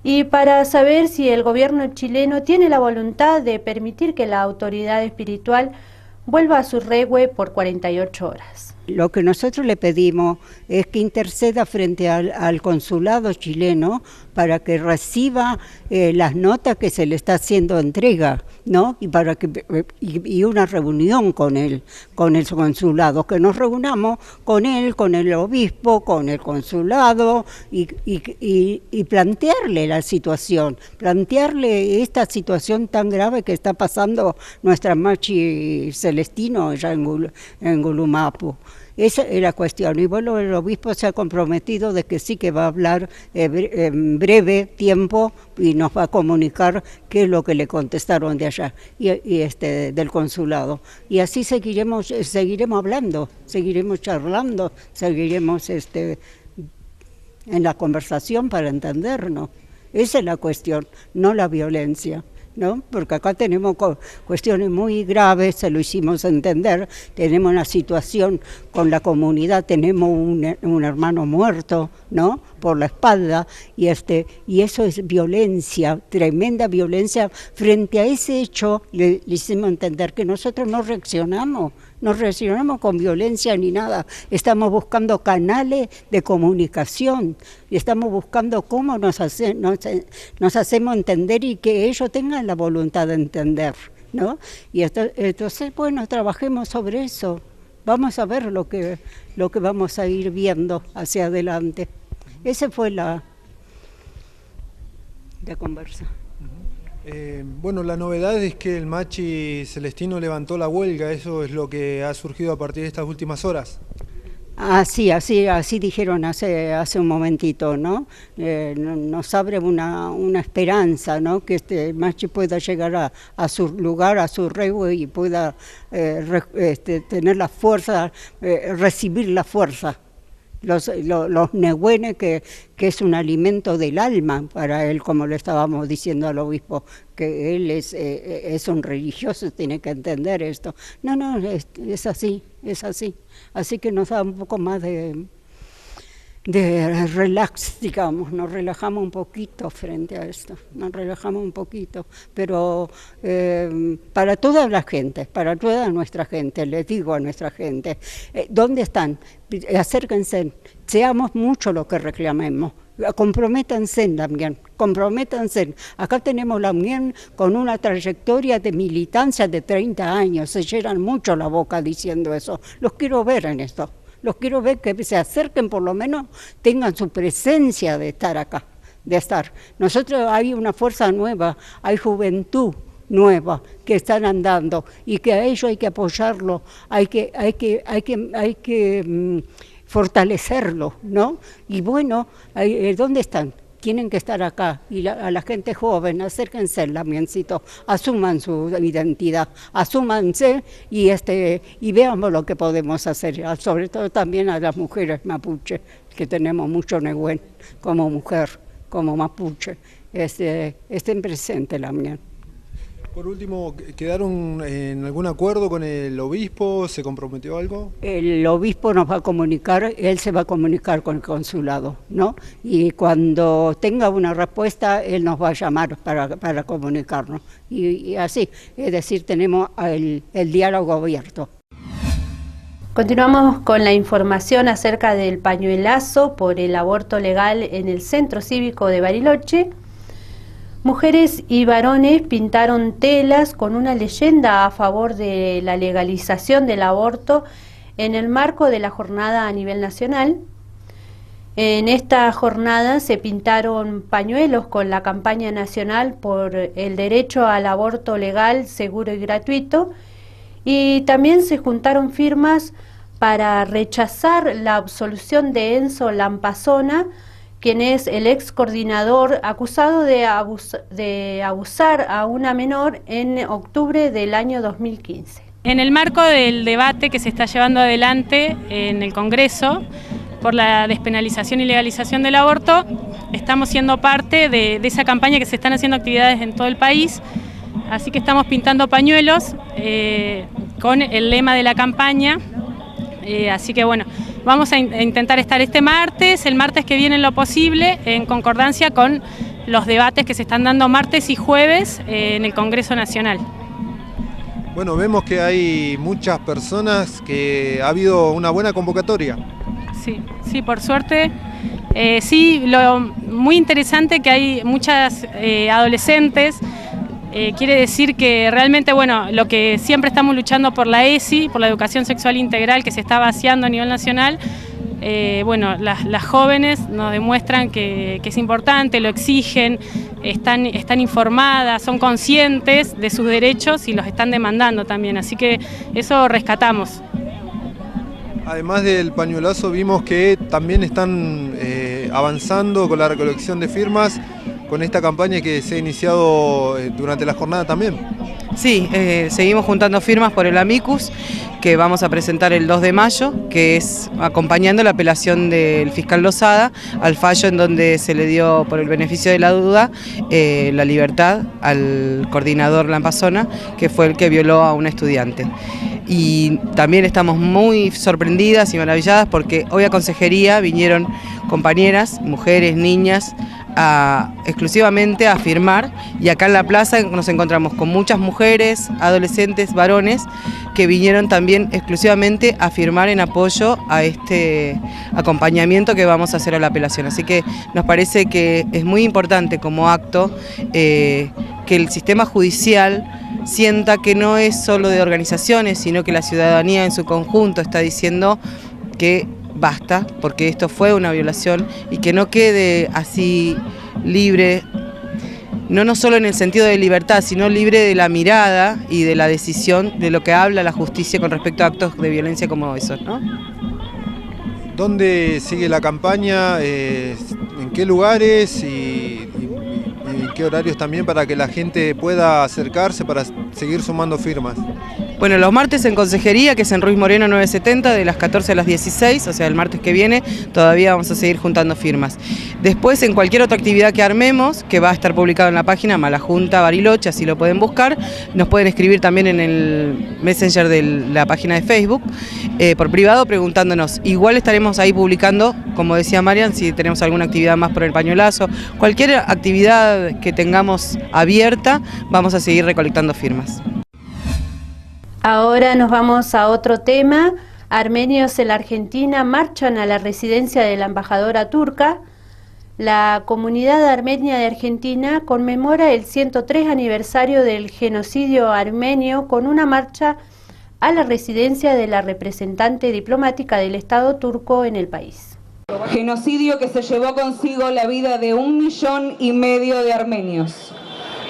Speaker 1: y para saber si el gobierno chileno tiene la voluntad de permitir que la autoridad espiritual vuelva a su regue por 48 horas.
Speaker 20: Lo que nosotros le pedimos es que interceda frente al consulado chileno para que reciba las notas que se le está haciendo entrega, ¿no? Y para que y una reunión con el consulado, que nos reunamos con él, con el obispo, con el consulado y plantearle la situación, plantearle esta situación tan grave que está pasando nuestra machi Celestino allá en Gulumapu. Esa es la cuestión, y bueno, el obispo se ha comprometido de que sí que va a hablar en breve tiempo y nos va a comunicar qué es lo que le contestaron de allá y del consulado. Y así seguiremos hablando, seguiremos charlando, seguiremos en la conversación para entendernos. Esa es la cuestión, no la violencia, ¿no? Porque acá tenemos cuestiones muy graves, se lo hicimos entender, tenemos una situación con la comunidad, tenemos un hermano muerto, ¿no? Por la espalda, y eso es violencia, tremenda violencia. Frente a ese hecho le hicimos entender que nosotros no reaccionamos con violencia ni nada, estamos buscando canales de comunicación, estamos buscando cómo nos hacemos entender y que ellos tengan la voluntad de entender, ¿no? Y entonces, bueno, trabajemos sobre eso, vamos a ver lo que vamos a ir viendo hacia adelante. Esa fue la conversa.
Speaker 3: Bueno, la novedad es que el machi Celestino levantó la huelga, eso es lo que ha surgido a partir de estas últimas horas.
Speaker 20: Así dijeron hace un momentito, ¿no? Nos abre una esperanza, ¿no? Que este machi pueda llegar a su lugar, a su regue y pueda tener la fuerza, recibir la fuerza. Los nehuenes, que es un alimento del alma para él, como le estábamos diciendo al obispo, que él es un religioso, tiene que entender esto. No, es así. Así que nos da un poco más de relax, digamos, nos relajamos un poquito frente a esto, pero para toda la gente, para toda nuestra gente, les digo a nuestra gente, ¿dónde están? Acérquense, seamos mucho lo que reclamemos, comprométanse también, acá tenemos la Unión con una trayectoria de militancia de 30 años, se llenan mucho la boca diciendo eso, los quiero ver en esto. Los quiero ver que se acerquen, por lo menos tengan su presencia de estar acá, Nosotros hay una fuerza nueva, hay juventud nueva que están andando y que a ellos hay que apoyarlo, hay que fortalecerlo, ¿no? Y bueno, ¿dónde están? Tienen que estar acá, y a la gente joven, acérquense, lamiencito, asuman su identidad, asúmanse y veamos lo que podemos hacer, sobre todo también a las mujeres mapuche, que tenemos mucho nehuen como mujer, como mapuche, estén presentes también.
Speaker 3: Por último, ¿quedaron en algún acuerdo con el obispo? ¿Se comprometió algo?
Speaker 20: El obispo nos va a comunicar, él se va a comunicar con el consulado, ¿no? Y cuando tenga una respuesta, él nos va a llamar para comunicarnos. Y así, es decir, tenemos el diálogo abierto.
Speaker 1: Continuamos con la información acerca del pañuelazo por el aborto legal en el Centro Cívico de Bariloche. Mujeres y varones pintaron telas con una leyenda a favor de la legalización del aborto en el marco de la jornada a nivel nacional. En esta jornada se pintaron pañuelos con la campaña nacional por el derecho al aborto legal, seguro y gratuito, y también se juntaron firmas para rechazar la absolución de Enzo Lampasona, quien es el ex coordinador acusado de abusar a una menor en octubre del año 2015.
Speaker 21: En el marco del debate que se está llevando adelante en el Congreso por la despenalización y legalización del aborto, estamos siendo parte de esa campaña, que se están haciendo actividades en todo el país, así que estamos pintando pañuelos con el lema de la campaña, así que bueno, vamos a intentar estar este martes, el martes que viene en lo posible, en concordancia con los debates que se están dando martes y jueves en el Congreso Nacional.
Speaker 3: Bueno, vemos que hay muchas personas, que ha habido una buena convocatoria.
Speaker 21: Sí, por suerte. Sí, lo muy interesante que hay muchas adolescentes. Quiere decir que realmente, bueno, lo que siempre estamos luchando por la ESI, por la educación sexual integral que se está vaciando a nivel nacional, bueno, las jóvenes nos demuestran que es importante, lo exigen, están informadas, son conscientes de sus derechos y los están demandando también, así que eso rescatamos.
Speaker 3: Además del pañuelazo, vimos que también están avanzando con la recolección de firmas, con esta campaña que se ha iniciado durante la jornada también.
Speaker 22: Sí, seguimos juntando firmas por el amicus que vamos a presentar el 2 de mayo, que es acompañando la apelación del fiscal Lozada al fallo en donde se le dio, por el beneficio de la duda, la libertad al coordinador Lampasona, que fue el que violó a un estudiante. Y también estamos muy sorprendidas y maravilladas porque hoy a consejería vinieron compañeras, mujeres, niñas, exclusivamente a firmar, y acá en la plaza nos encontramos con muchas mujeres, adolescentes, varones, que vinieron también exclusivamente a firmar en apoyo a este acompañamiento que vamos a hacer a la apelación. Así que nos parece que es muy importante como acto que el sistema judicial sienta que no es solo de organizaciones, sino que la ciudadanía en su conjunto está diciendo que basta, porque esto fue una violación, y que no quede así libre, no solo en el sentido de libertad, sino libre de la mirada y de la decisión de lo que habla la justicia con respecto a actos de violencia como esos, ¿no?
Speaker 3: ¿Dónde sigue la campaña? ¿En qué lugares? ¿Y qué horarios también para que la gente pueda acercarse para seguir sumando firmas?
Speaker 22: Bueno, los martes en consejería, que es en Ruiz Moreno 970, de las 14 a las 16, o sea, el martes que viene, todavía vamos a seguir juntando firmas. Después, en cualquier otra actividad que armemos, que va a estar publicado en la página Malajunta Bariloche, así lo pueden buscar, nos pueden escribir también en el Messenger de la página de Facebook, por privado, preguntándonos. Igual estaremos ahí publicando, como decía Marian, si tenemos alguna actividad más por el pañuelazo, cualquier actividad que tengamos abierta, vamos a seguir recolectando firmas.
Speaker 1: Ahora nos vamos a otro tema. Armenios en la Argentina marchan a la residencia de la embajadora turca. La comunidad armenia de Argentina conmemora el 103 aniversario del genocidio armenio con una marcha a la residencia de la representante diplomática del Estado turco en el país.
Speaker 23: Genocidio que se llevó consigo la vida de 1,5 millones de armenios.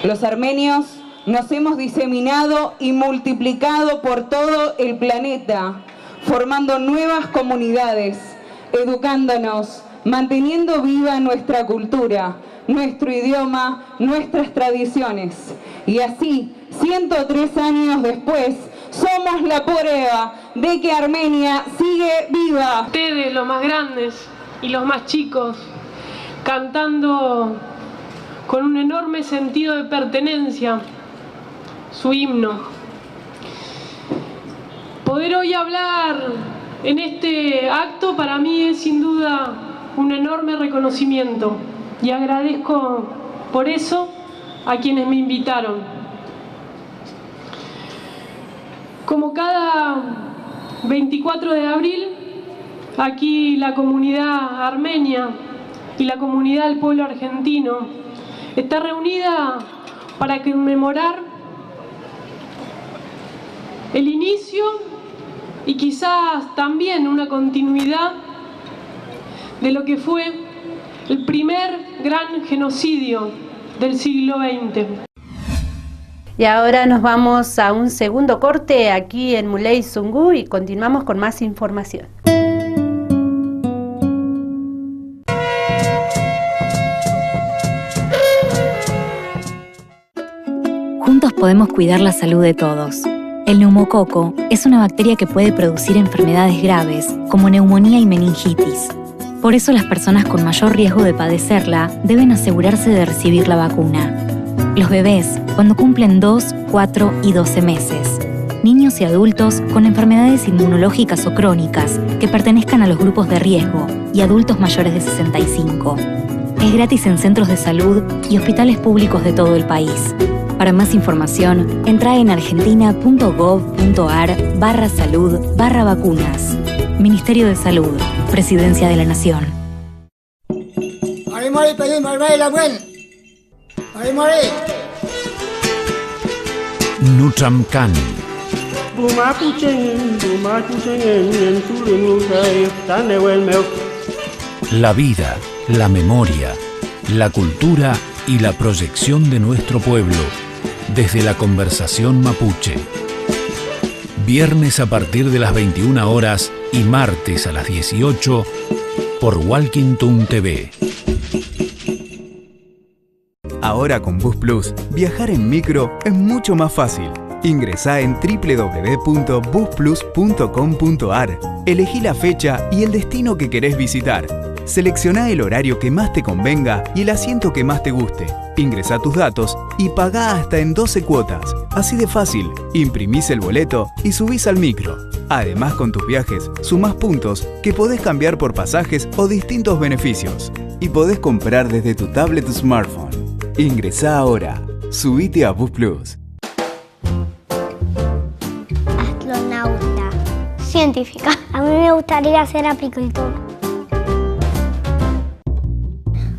Speaker 23: Los armenios nos hemos diseminado y multiplicado por todo el planeta, formando nuevas comunidades, educándonos, manteniendo viva nuestra cultura, nuestro idioma, nuestras tradiciones. Y así, 103 años después, somos la prueba de que Armenia sigue viva.
Speaker 24: Ustedes, los más grandes y los más chicos, cantando con un enorme sentido de pertenencia su himno. Poder hoy hablar en este acto para mí es sin duda un enorme reconocimiento, y agradezco por eso a quienes me invitaron. Como cada 24 de abril, aquí la comunidad armenia y la comunidad del pueblo argentino está reunida para conmemorar el inicio y quizás también una continuidad de lo que fue el primer gran genocidio del siglo XX.
Speaker 1: Y ahora nos vamos a un segundo corte aquí en Muley Zungu y continuamos con más información.
Speaker 2: Juntos podemos cuidar la salud de todos. El neumococo es una bacteria que puede producir enfermedades graves, como neumonía y meningitis. Por eso las personas con mayor riesgo de padecerla deben asegurarse de recibir la vacuna. Los bebés, cuando cumplen 2, 4 y 12 meses. Niños y adultos con enfermedades inmunológicas o crónicas que pertenezcan a los grupos de riesgo y adultos mayores de 65. Es gratis en centros de salud y hospitales públicos de todo el país. Para más información, entra en argentina.gov.ar/salud/vacunas. Ministerio de Salud, Presidencia de la Nación.
Speaker 17: Nutramcan. La vida, la memoria, la cultura y la proyección de nuestro pueblo desde la conversación mapuche. Viernes a partir de las 21 horas y martes a las 18 por Walkington TV.
Speaker 16: Ahora con Bus Plus, viajar en micro es mucho más fácil. Ingresá en www.busplus.com.ar. Elegí la fecha y el destino que querés visitar. Seleccioná el horario que más te convenga y el asiento que más te guste. Ingresá tus datos y pagá hasta en 12 cuotas. Así de fácil, imprimís el boleto y subís al micro. Además, con tus viajes, sumás puntos que podés cambiar por pasajes o distintos beneficios. Y podés comprar desde tu tablet o smartphone. Ingresá ahora. Subite a Bus Plus.
Speaker 4: Astronauta. Científica. A mí me gustaría ser apicultor.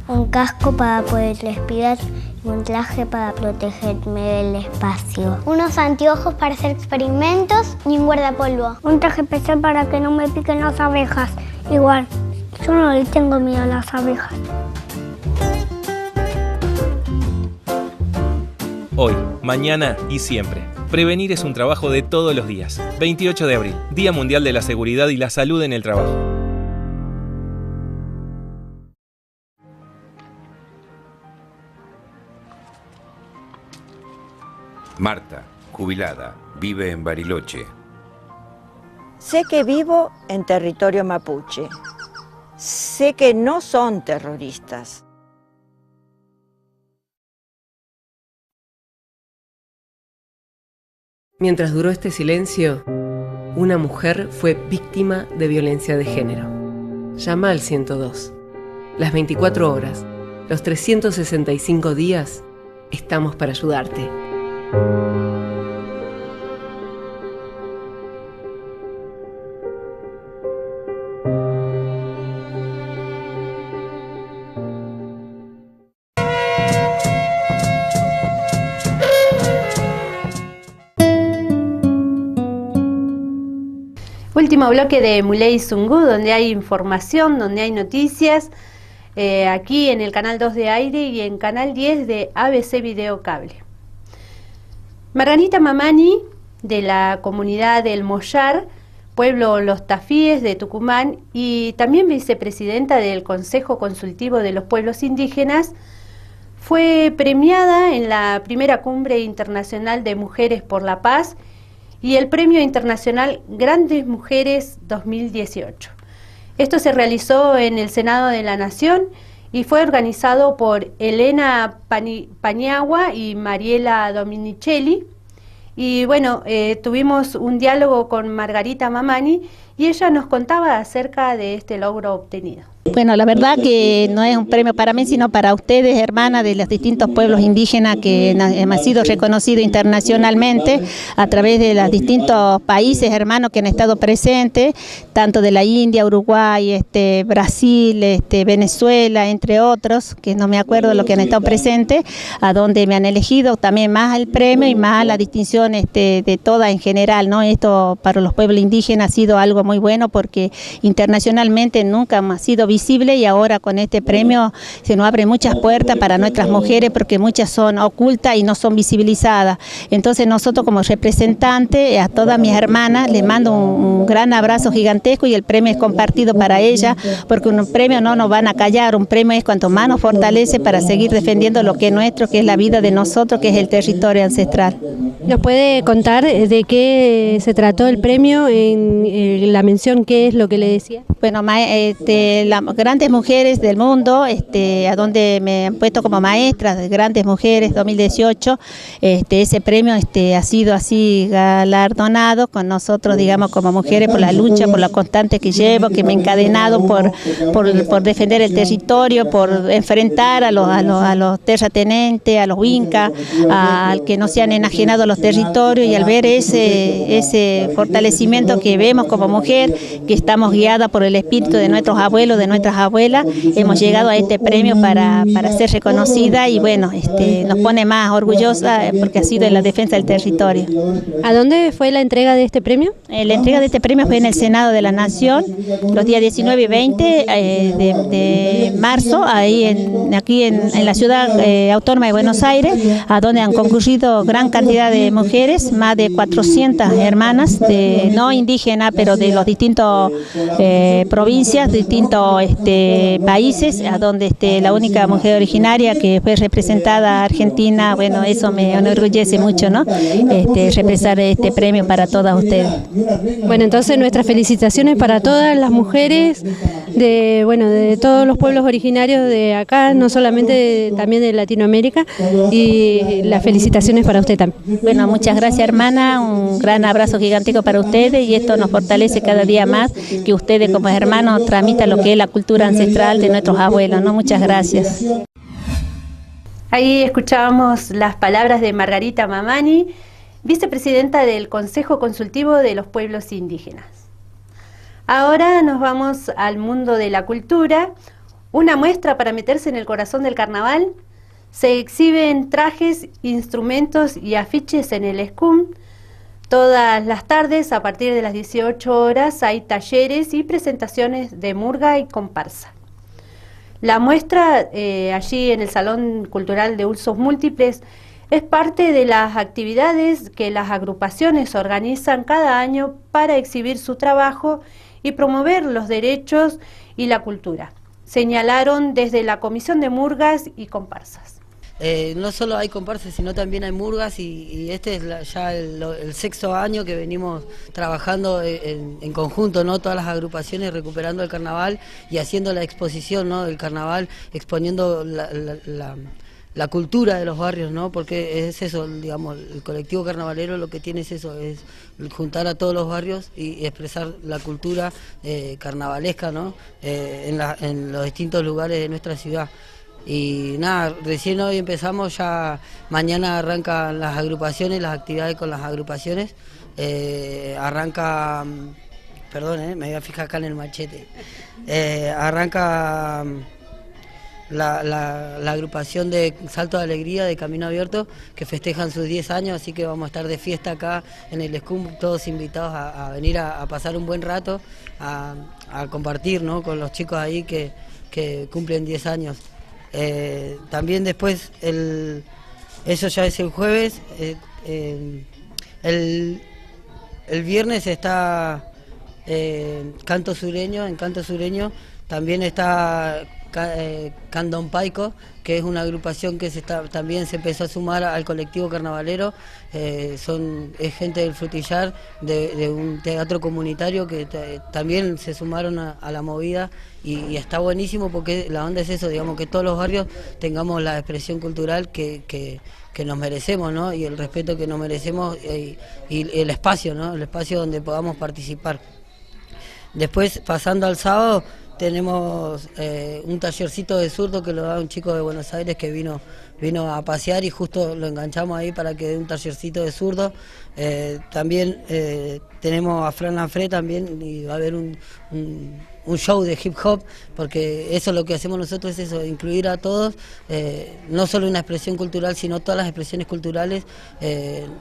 Speaker 4: Un casco para poder respirar y un traje para protegerme del espacio. Unos anteojos para hacer experimentos y un guardapolvo. Un traje especial para que no me piquen las abejas. Igual, yo no le tengo miedo a las abejas.
Speaker 5: Hoy, mañana y siempre. Prevenir es un trabajo de todos los días. 28 de abril, Día Mundial de la Seguridad y la Salud en el Trabajo.
Speaker 7: Marta, jubilada, vive en Bariloche.
Speaker 25: Sé que vivo en territorio mapuche. Sé que no son terroristas.
Speaker 12: Mientras duró este silencio, una mujer fue víctima de violencia de género. Llama al 102. Las 24 horas, los 365 días, estamos para ayudarte.
Speaker 1: Último bloque de Muley Zungu, donde hay información, donde hay noticias, aquí en el canal 2 de Aire y en canal 10 de ABC Video Cable. Margarita Mamani, de la comunidad del Mollar, pueblo Los Tafíes de Tucumán, y también vicepresidenta del Consejo Consultivo de los Pueblos Indígenas, fue premiada en la primera Cumbre Internacional de Mujeres por la Paz y el Premio Internacional Grandes Mujeres 2018. Esto se realizó en el Senado de la Nación y fue organizado por Elena Paniagua y Mariela Dominicelli. Y bueno, tuvimos un diálogo con Margarita Mamani y ella nos contaba acerca de este logro obtenido.
Speaker 26: Bueno, la verdad que no es un premio para mí, sino para ustedes, hermanas de los distintos pueblos indígenas que hemos sido reconocidos internacionalmente a través de los distintos países hermanos que han estado presentes, tanto de la India, Uruguay, Brasil, Venezuela, entre otros, que no me acuerdo de lo que han estado presentes, a donde me han elegido también más el premio y más la distinción de toda en general, ¿no? Esto para los pueblos indígenas ha sido algo muy bueno porque internacionalmente nunca ha sido visto visible, y ahora con este premio se nos abren muchas puertas para nuestras mujeres, porque muchas son ocultas y no son visibilizadas. Entonces nosotros como representantes, a todas mis hermanas, les mando un gran abrazo gigantesco, y el premio es compartido para ellas, porque un premio no nos van a callar, un premio es cuanto más nos fortalece para seguir defendiendo lo que es nuestro, que es la vida de nosotros, que es el territorio ancestral.
Speaker 6: ¿Nos puede contar de qué se trató el premio, en la mención, qué es lo que le decía?
Speaker 26: Bueno, las grandes mujeres del mundo, a donde me han puesto como maestras de grandes mujeres 2018, ese premio ha sido así galardonado con nosotros, digamos, como mujeres, por la lucha, por la constante que llevo, que me he encadenado por defender el territorio, por enfrentar a los terratenientes, a los incas, al que no se han enajenado los territorios, y al ver ese fortalecimiento que vemos como mujer, que estamos guiadas por el espíritu de nuestros abuelos, de nuestras abuelas, hemos llegado a este premio para ser reconocida, y bueno, nos pone más orgullosa porque ha sido en la defensa del territorio.
Speaker 6: ¿A dónde fue la entrega de este premio?
Speaker 26: La entrega de este premio fue en el Senado de la Nación, los días 19 y 20 de marzo, aquí en la ciudad autónoma de Buenos Aires, a donde han concurrido gran cantidad de mujeres, más de 400 hermanas, no indígenas, pero de los distintos provincias, distintos países, a donde la única mujer originaria que fue representada Argentina. Bueno, eso me enorgullece mucho, ¿no? Representar este premio para todas ustedes.
Speaker 6: Bueno, entonces nuestras felicitaciones para todas las mujeres de todos los pueblos originarios de acá, no solamente también de Latinoamérica, y las felicitaciones para usted también.
Speaker 26: Bueno, muchas gracias, hermana, un gran abrazo gigantesco para ustedes, y esto nos fortalece cada día más, que ustedes como hermanos transmitan lo que es la cultura ancestral de nuestros abuelos, ¿no? Muchas gracias.
Speaker 1: Ahí escuchábamos las palabras de Margarita Mamani, vicepresidenta del Consejo Consultivo de los Pueblos Indígenas. Ahora nos vamos al mundo de la cultura. Una muestra para meterse en el corazón del carnaval. Se exhiben trajes, instrumentos y afiches en el SCUM. Todas las tardes, a partir de las 18 horas, hay talleres y presentaciones de murga y comparsa. La muestra, allí en el Salón Cultural de Usos Múltiples, es parte de las actividades que las agrupaciones organizan cada año para exhibir su trabajo y promover los derechos y la cultura, señalaron desde la Comisión de Murgas y Comparsas.
Speaker 8: No solo hay comparsas, sino también hay murgas, y este es ya el sexto año que venimos trabajando en conjunto, ¿no? Todas las agrupaciones recuperando el carnaval y haciendo la exposición, ¿no? del carnaval, exponiendo la cultura de los barrios, ¿no? Porque es eso, digamos, el colectivo carnavalero lo que tiene es eso, es juntar a todos los barrios y expresar la cultura carnavalesca, ¿no? En los distintos lugares de nuestra ciudad. Y nada, recién hoy empezamos, ya mañana arrancan las agrupaciones, las actividades con las agrupaciones. Arranca, perdón, me voy a fijar acá en el machete. Arranca la agrupación de Salto de Alegría de Camino Abierto, que festejan sus 10 años, así que vamos a estar de fiesta acá en el SCUM, todos invitados a venir a pasar un buen rato, a compartir, ¿no? con los chicos ahí que cumplen 10 años. También después, eso ya es el jueves, el viernes está Canto Sureño, en Canto Sureño también está Candompaico, que es una agrupación que también se empezó a sumar al colectivo carnavalero. Es gente del Frutillar, de un teatro comunitario que también se sumaron a la movida, y está buenísimo porque la onda es eso, digamos, que todos los barrios tengamos la expresión cultural que nos merecemos, ¿no? Y el respeto que nos merecemos, y el espacio, ¿no? El espacio donde podamos participar. Después, pasando al sábado, tenemos un tallercito de zurdo que lo da un chico de Buenos Aires que vino vino a pasear y justo lo enganchamos ahí para que dé un tallercito de zurdo. También tenemos a Fran Lanfré también, y va a haber un show de hip hop, porque eso es lo que hacemos nosotros, es eso, incluir a todos, no solo una expresión cultural, sino todas las expresiones culturales,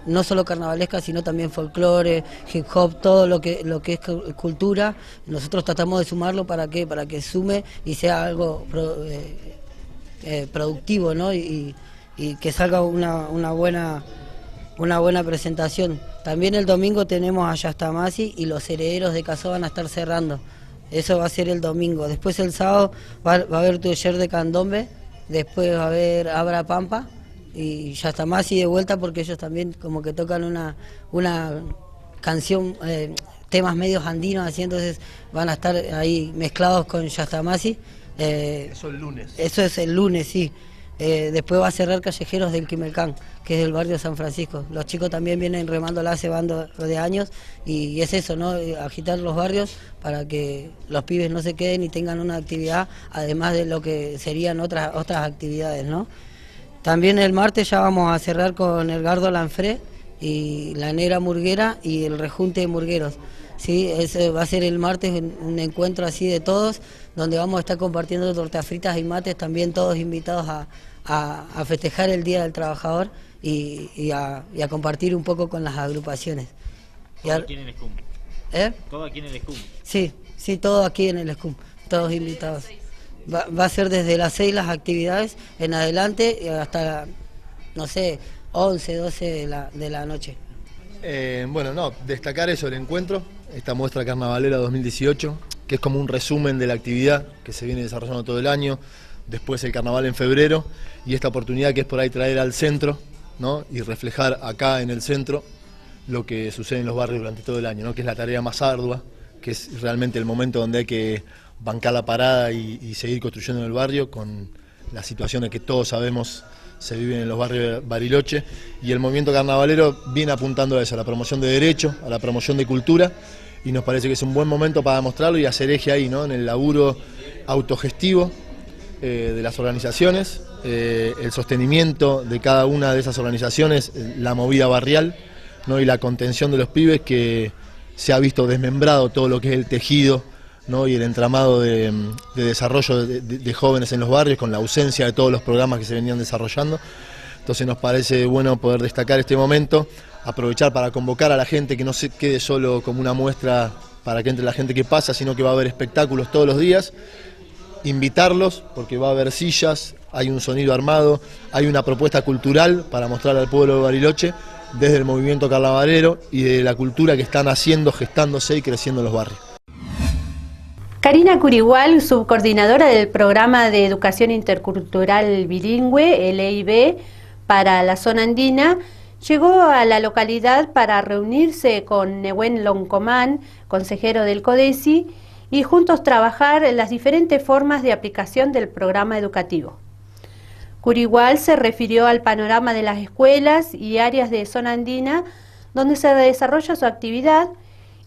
Speaker 8: no solo carnavalescas, sino también folclore, hip hop, todo lo que es cultura. Nosotros tratamos de sumarlo para que sume y sea algo productivo, ¿no? Y que salga una buena presentación. También el domingo tenemos a Yastamasi y los herederos de Casó van a estar cerrando. Eso va a ser el domingo. Después el sábado va a haber taller de candombe, después va a haber Abra Pampa y Yastamasi de vuelta, porque ellos también como que tocan una canción, temas medios andinos, así, entonces van a estar ahí mezclados con Yastamasi.
Speaker 9: Eso el lunes.
Speaker 8: Eso es el lunes, sí. Después va a cerrar Callejeros del Quimelcán, que es del barrio de San Francisco. Los chicos también vienen remándola hace bando de años, y es eso, ¿no? Agitar los barrios para que los pibes no se queden y tengan una actividad, además de lo que serían otras actividades, ¿no? También el martes ya vamos a cerrar con el Gardo Lanfré y la Negra Murguera y el Rejunte de Murgueros. Sí, ese va a ser el martes un encuentro así de todos, donde vamos a estar compartiendo tortas fritas y mates, también todos invitados a festejar el Día del Trabajador y a compartir un poco con las agrupaciones.
Speaker 10: Todo aquí en el SCUM. Todo aquí en el SCUM.
Speaker 8: Sí, todo aquí en el SCUM, todos invitados. Va a ser desde las 6 las actividades en adelante hasta, no sé, 11, 12 de la noche.
Speaker 9: Destacar eso, el encuentro, esta muestra carnavalera 2018, que es como un resumen de la actividad que se viene desarrollando todo el año, después el carnaval en febrero, y esta oportunidad que es por ahí traer al centro, ¿no? Y reflejar acá en el centro lo que sucede en los barrios durante todo el año, ¿no? Que es la tarea más ardua, que es realmente el momento donde hay que bancar la parada y seguir construyendo en el barrio con las situaciones que todos sabemos se viven en los barrios de Bariloche, y el movimiento carnavalero viene apuntando a eso, a la promoción de derechos, a la promoción de cultura, y nos parece que es un buen momento para mostrarlo y hacer eje ahí, ¿no? En el laburo autogestivo de las organizaciones, el sostenimiento de cada una de esas organizaciones, la movida barrial, ¿no? Y la contención de los pibes, que se ha visto desmembrado todo lo que es el tejido, ¿no? Y el entramado de desarrollo de jóvenes en los barrios, con la ausencia de todos los programas que se venían desarrollando. Entonces nos parece bueno poder destacar este momento, aprovechar para convocar a la gente, que no se quede solo como una muestra para que entre la gente que pasa, sino que va a haber espectáculos todos los días, invitarlos, porque va a haber sillas, hay un sonido armado, hay una propuesta cultural para mostrar al pueblo de Bariloche desde el movimiento carnavalero y de la cultura que están haciendo, gestándose y creciendo en los barrios.
Speaker 1: Karina Curigual, subcoordinadora del Programa de Educación Intercultural Bilingüe, el EIB, para la zona andina, llegó a la localidad para reunirse con Nehuen Loncomán, consejero del CODESI, y juntos trabajar en las diferentes formas de aplicación del programa educativo. Curigual se refirió al panorama de las escuelas y áreas de zona andina donde se desarrolla su actividad.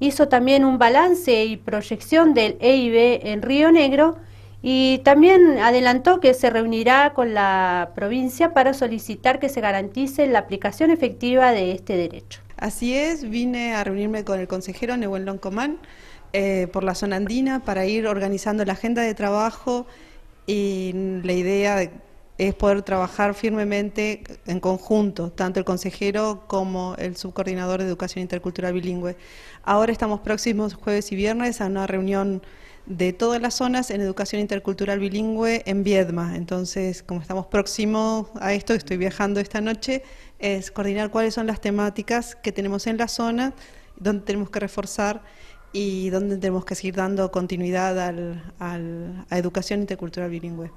Speaker 1: Hizo también un balance y proyección del EIB en Río Negro, y también adelantó que se reunirá con la provincia para solicitar que se garantice la aplicación efectiva de este derecho.
Speaker 11: Así es, vine a reunirme con el consejero Nehuen Loncomán por la zona andina para ir organizando la agenda de trabajo, y la idea es poder trabajar firmemente en conjunto, tanto el consejero como el subcoordinador de Educación Intercultural Bilingüe. Ahora estamos próximos jueves y viernes a una reunión de todas las zonas en Educación Intercultural Bilingüe en Viedma. Entonces, como estamos próximos a esto, estoy viajando esta noche, es coordinar cuáles son las temáticas que tenemos en la zona, dónde tenemos que reforzar y dónde tenemos que seguir dando continuidad a Educación Intercultural Bilingüe.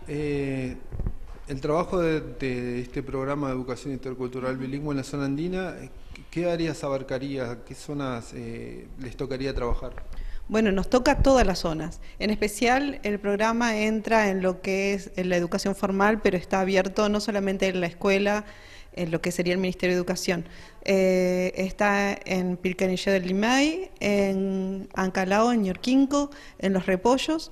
Speaker 3: El trabajo de este programa de Educación Intercultural Bilingüe en la zona andina, ¿qué áreas abarcaría? ¿Qué zonas les tocaría trabajar?
Speaker 11: Bueno, nos toca todas las zonas. En especial, el programa entra en lo que es en la educación formal, pero está abierto no solamente en la escuela, en lo que sería el Ministerio de Educación. Está en Pircanillo del Limay, en Ancalao, en Ñorquinco, en Los Repollos,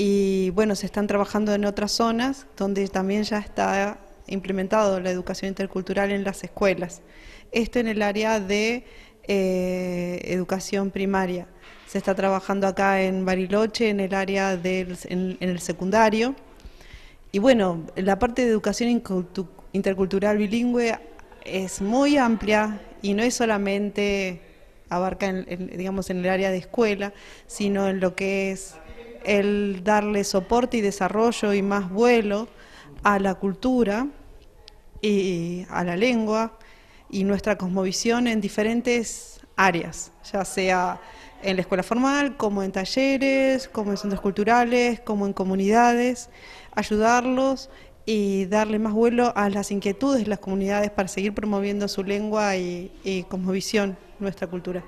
Speaker 11: y bueno, se están trabajando en otras zonas donde también ya está implementado la educación intercultural en las escuelas. Esto en el área de educación primaria. Se está trabajando acá en Bariloche en el área en el secundario. Y bueno, la parte de educación intercultural bilingüe es muy amplia y no es solamente abarca digamos en el área de escuela, sino en lo que es el darle soporte y desarrollo y más vuelo a la cultura y a la lengua y nuestra cosmovisión en diferentes áreas, ya sea en la escuela formal, como en talleres, como en centros culturales, como en comunidades, ayudarlos y darle más vuelo a las inquietudes de las comunidades para seguir promoviendo su lengua y cosmovisión, nuestra cultura.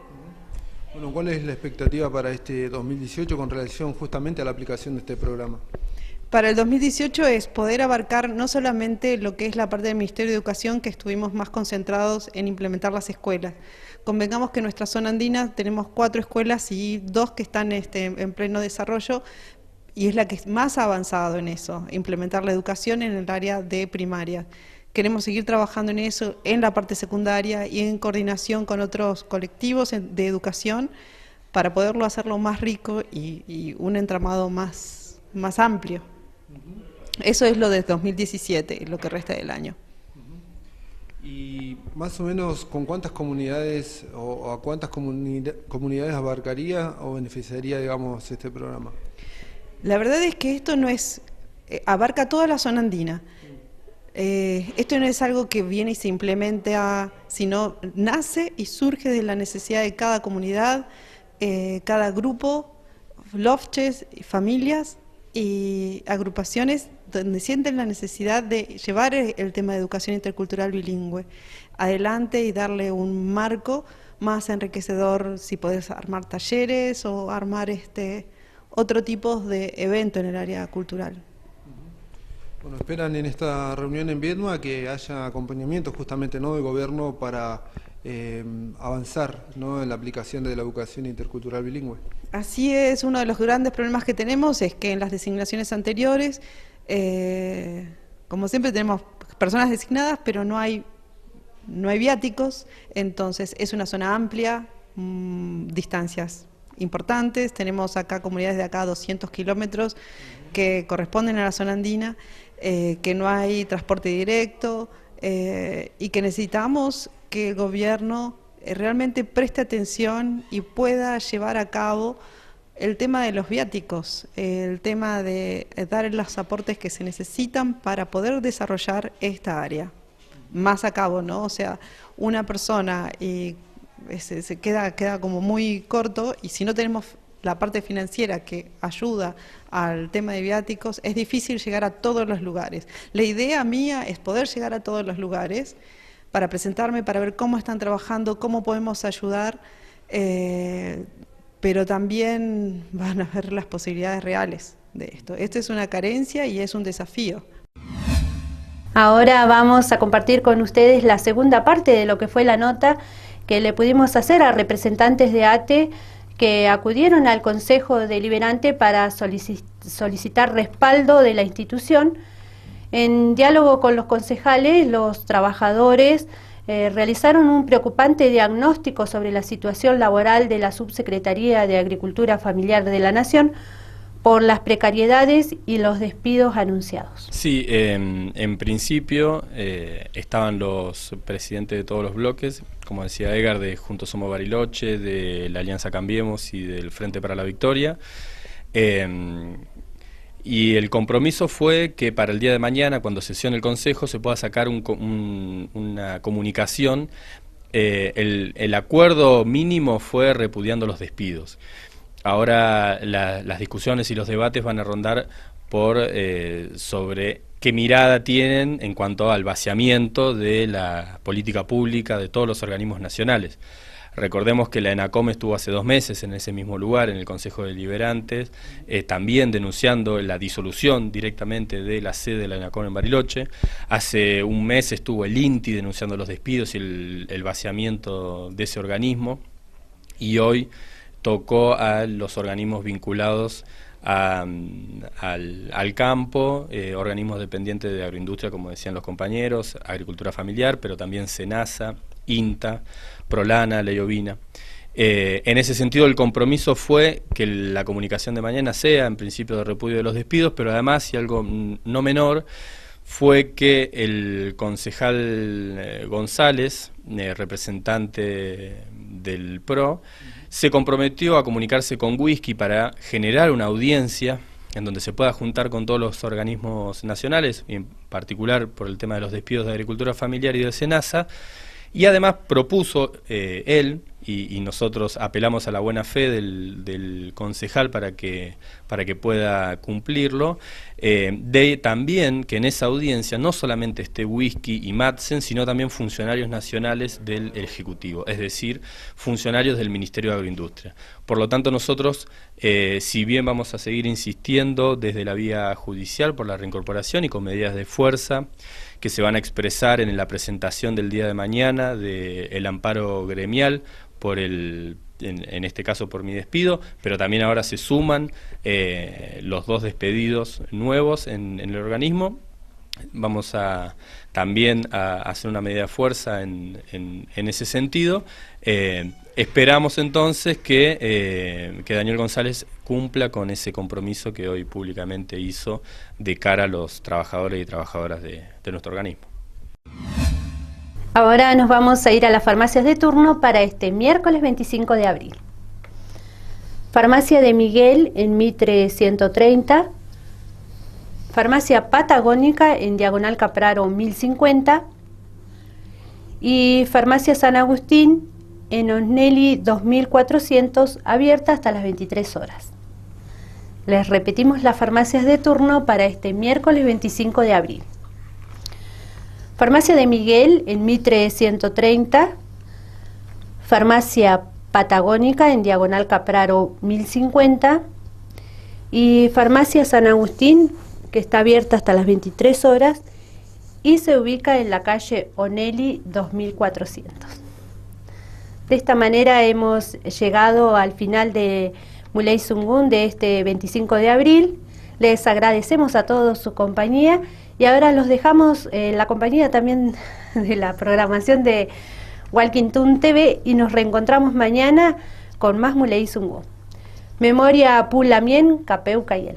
Speaker 3: Bueno, ¿cuál es la expectativa para este 2018 con relación justamente a la aplicación de este programa?
Speaker 11: Para el 2018 es poder abarcar no solamente lo que es la parte del Ministerio de Educación, que estuvimos más concentrados en implementar las escuelas. Convengamos que en nuestra zona andina tenemos 4 escuelas y 2 que están en pleno desarrollo, y es la que más ha avanzado en eso, implementar la educación en el área de primaria. Queremos seguir trabajando en eso, en la parte secundaria y en coordinación con otros colectivos de educación para poderlo hacerlo más rico y un entramado más amplio. Eso es lo de 2017, lo que resta del año.
Speaker 3: Y más o menos, ¿con cuántas comunidades o a cuántas comunidades abarcaría o beneficiaría, digamos, este programa?
Speaker 11: La verdad es que esto no es, abarca toda la zona andina. Esto no es algo que viene y se implementa, sino nace y surge de la necesidad de cada comunidad, cada grupo, lofches, familias y agrupaciones donde sienten la necesidad de llevar el tema de educación intercultural bilingüe adelante y darle un marco más enriquecedor, si podés armar talleres o armar otro tipo de evento en el área cultural.
Speaker 3: Bueno, esperan en esta reunión en Viedma que haya acompañamiento justamente, ¿no?, del gobierno para avanzar, ¿no?, en la aplicación de la educación intercultural bilingüe.
Speaker 11: Así es, uno de los grandes problemas que tenemos es que en las designaciones anteriores, como siempre tenemos personas designadas, pero no hay viáticos, entonces es una zona amplia, distancias importantes, tenemos acá comunidades de acá a 200 kilómetros que corresponden a la zona andina, que no hay transporte directo y que necesitamos que el gobierno realmente preste atención y pueda llevar a cabo el tema de los viáticos, el tema de dar los aportes que se necesitan para poder desarrollar esta área más a cabo, ¿no? O sea, una persona se queda como muy corto, y si no tenemos la parte financiera que ayuda al tema de viáticos, es difícil llegar a todos los lugares. La idea mía es poder llegar a todos los lugares para presentarme, para ver cómo están trabajando, cómo podemos ayudar, pero también van a ver las posibilidades reales de esto. Esto es una carencia y es un desafío.
Speaker 1: Ahora vamos a compartir con ustedes la segunda parte de lo que fue la nota que le pudimos hacer a representantes de ATE que acudieron al Consejo Deliberante para solicitar respaldo de la institución. En diálogo con los concejales, los trabajadores realizaron un preocupante diagnóstico sobre la situación laboral de la Subsecretaría de Agricultura Familiar de la Nación por las precariedades y los despidos anunciados.
Speaker 13: Sí, en principio estaban los presidentes de todos los bloques, como decía Edgar, de Juntos Somos Bariloche, de la Alianza Cambiemos y del Frente para la Victoria. Y el compromiso fue que para el día de mañana, cuando sesione el Consejo, se pueda sacar una comunicación. El acuerdo mínimo fue repudiando los despidos. Ahora las discusiones y los debates van a rondar sobre qué mirada tienen en cuanto al vaciamiento de la política pública de todos los organismos nacionales. Recordemos que la ENACOM estuvo hace 2 meses en ese mismo lugar, en el Consejo Deliberantes, también denunciando la disolución directamente de la sede de la ENACOM en Bariloche. Hace 1 mes estuvo el INTI denunciando los despidos y el vaciamiento de ese organismo. Y hoy tocó a los organismos vinculados al campo, organismos dependientes de agroindustria, como decían los compañeros, agricultura familiar, pero también SENASA, INTA, Prolana, Ley Ovina. En ese sentido, el compromiso fue que la comunicación de mañana sea en principio de repudio de los despidos, pero además, y algo no menor, fue que el concejal González, representante del PRO, se comprometió a comunicarse con Whisky para generar una audiencia en donde se pueda juntar con todos los organismos nacionales, y en particular por el tema de los despidos de agricultura familiar y de SENASA, y además propuso él, y nosotros apelamos a la buena fe del concejal para que pueda cumplirlo, de también que en esa audiencia no solamente esté Whisky y Madsen, sino también funcionarios nacionales del Ejecutivo, es decir, funcionarios del Ministerio de Agroindustria. Por lo tanto, nosotros, si bien vamos a seguir insistiendo desde la vía judicial por la reincorporación y con medidas de fuerza, que se van a expresar en la presentación del día de mañana del amparo gremial en este caso por mi despido, pero también ahora se suman los 2 despedidos nuevos en el organismo. Vamos también a hacer una medida de fuerza en ese sentido. Esperamos entonces que Daniel González cumpla con ese compromiso que hoy públicamente hizo de cara a los trabajadores y trabajadoras de nuestro organismo.
Speaker 1: Ahora nos vamos a ir a las farmacias de turno para este miércoles 25 de abril. Farmacia de Miguel en Mitre 130, Farmacia Patagónica en Diagonal Capraro 1050 y Farmacia San Agustín en Osnelli 2400, abierta hasta las 23 horas. Les repetimos las farmacias de turno para este miércoles 25 de abril. Farmacia de Miguel en Mitre 130, Farmacia Patagónica en Diagonal Capraro 1050 y Farmacia San Agustín, que está abierta hasta las 23 horas y se ubica en la calle Onelli 2400. De esta manera hemos llegado al final de Muley Zungun de este 25 de abril. Les agradecemos a todos su compañía y ahora los dejamos en la compañía también de la programación de Walking Toon TV y nos reencontramos mañana con más Muley Zungun. Memoria Pulamien, Capeu Cayel.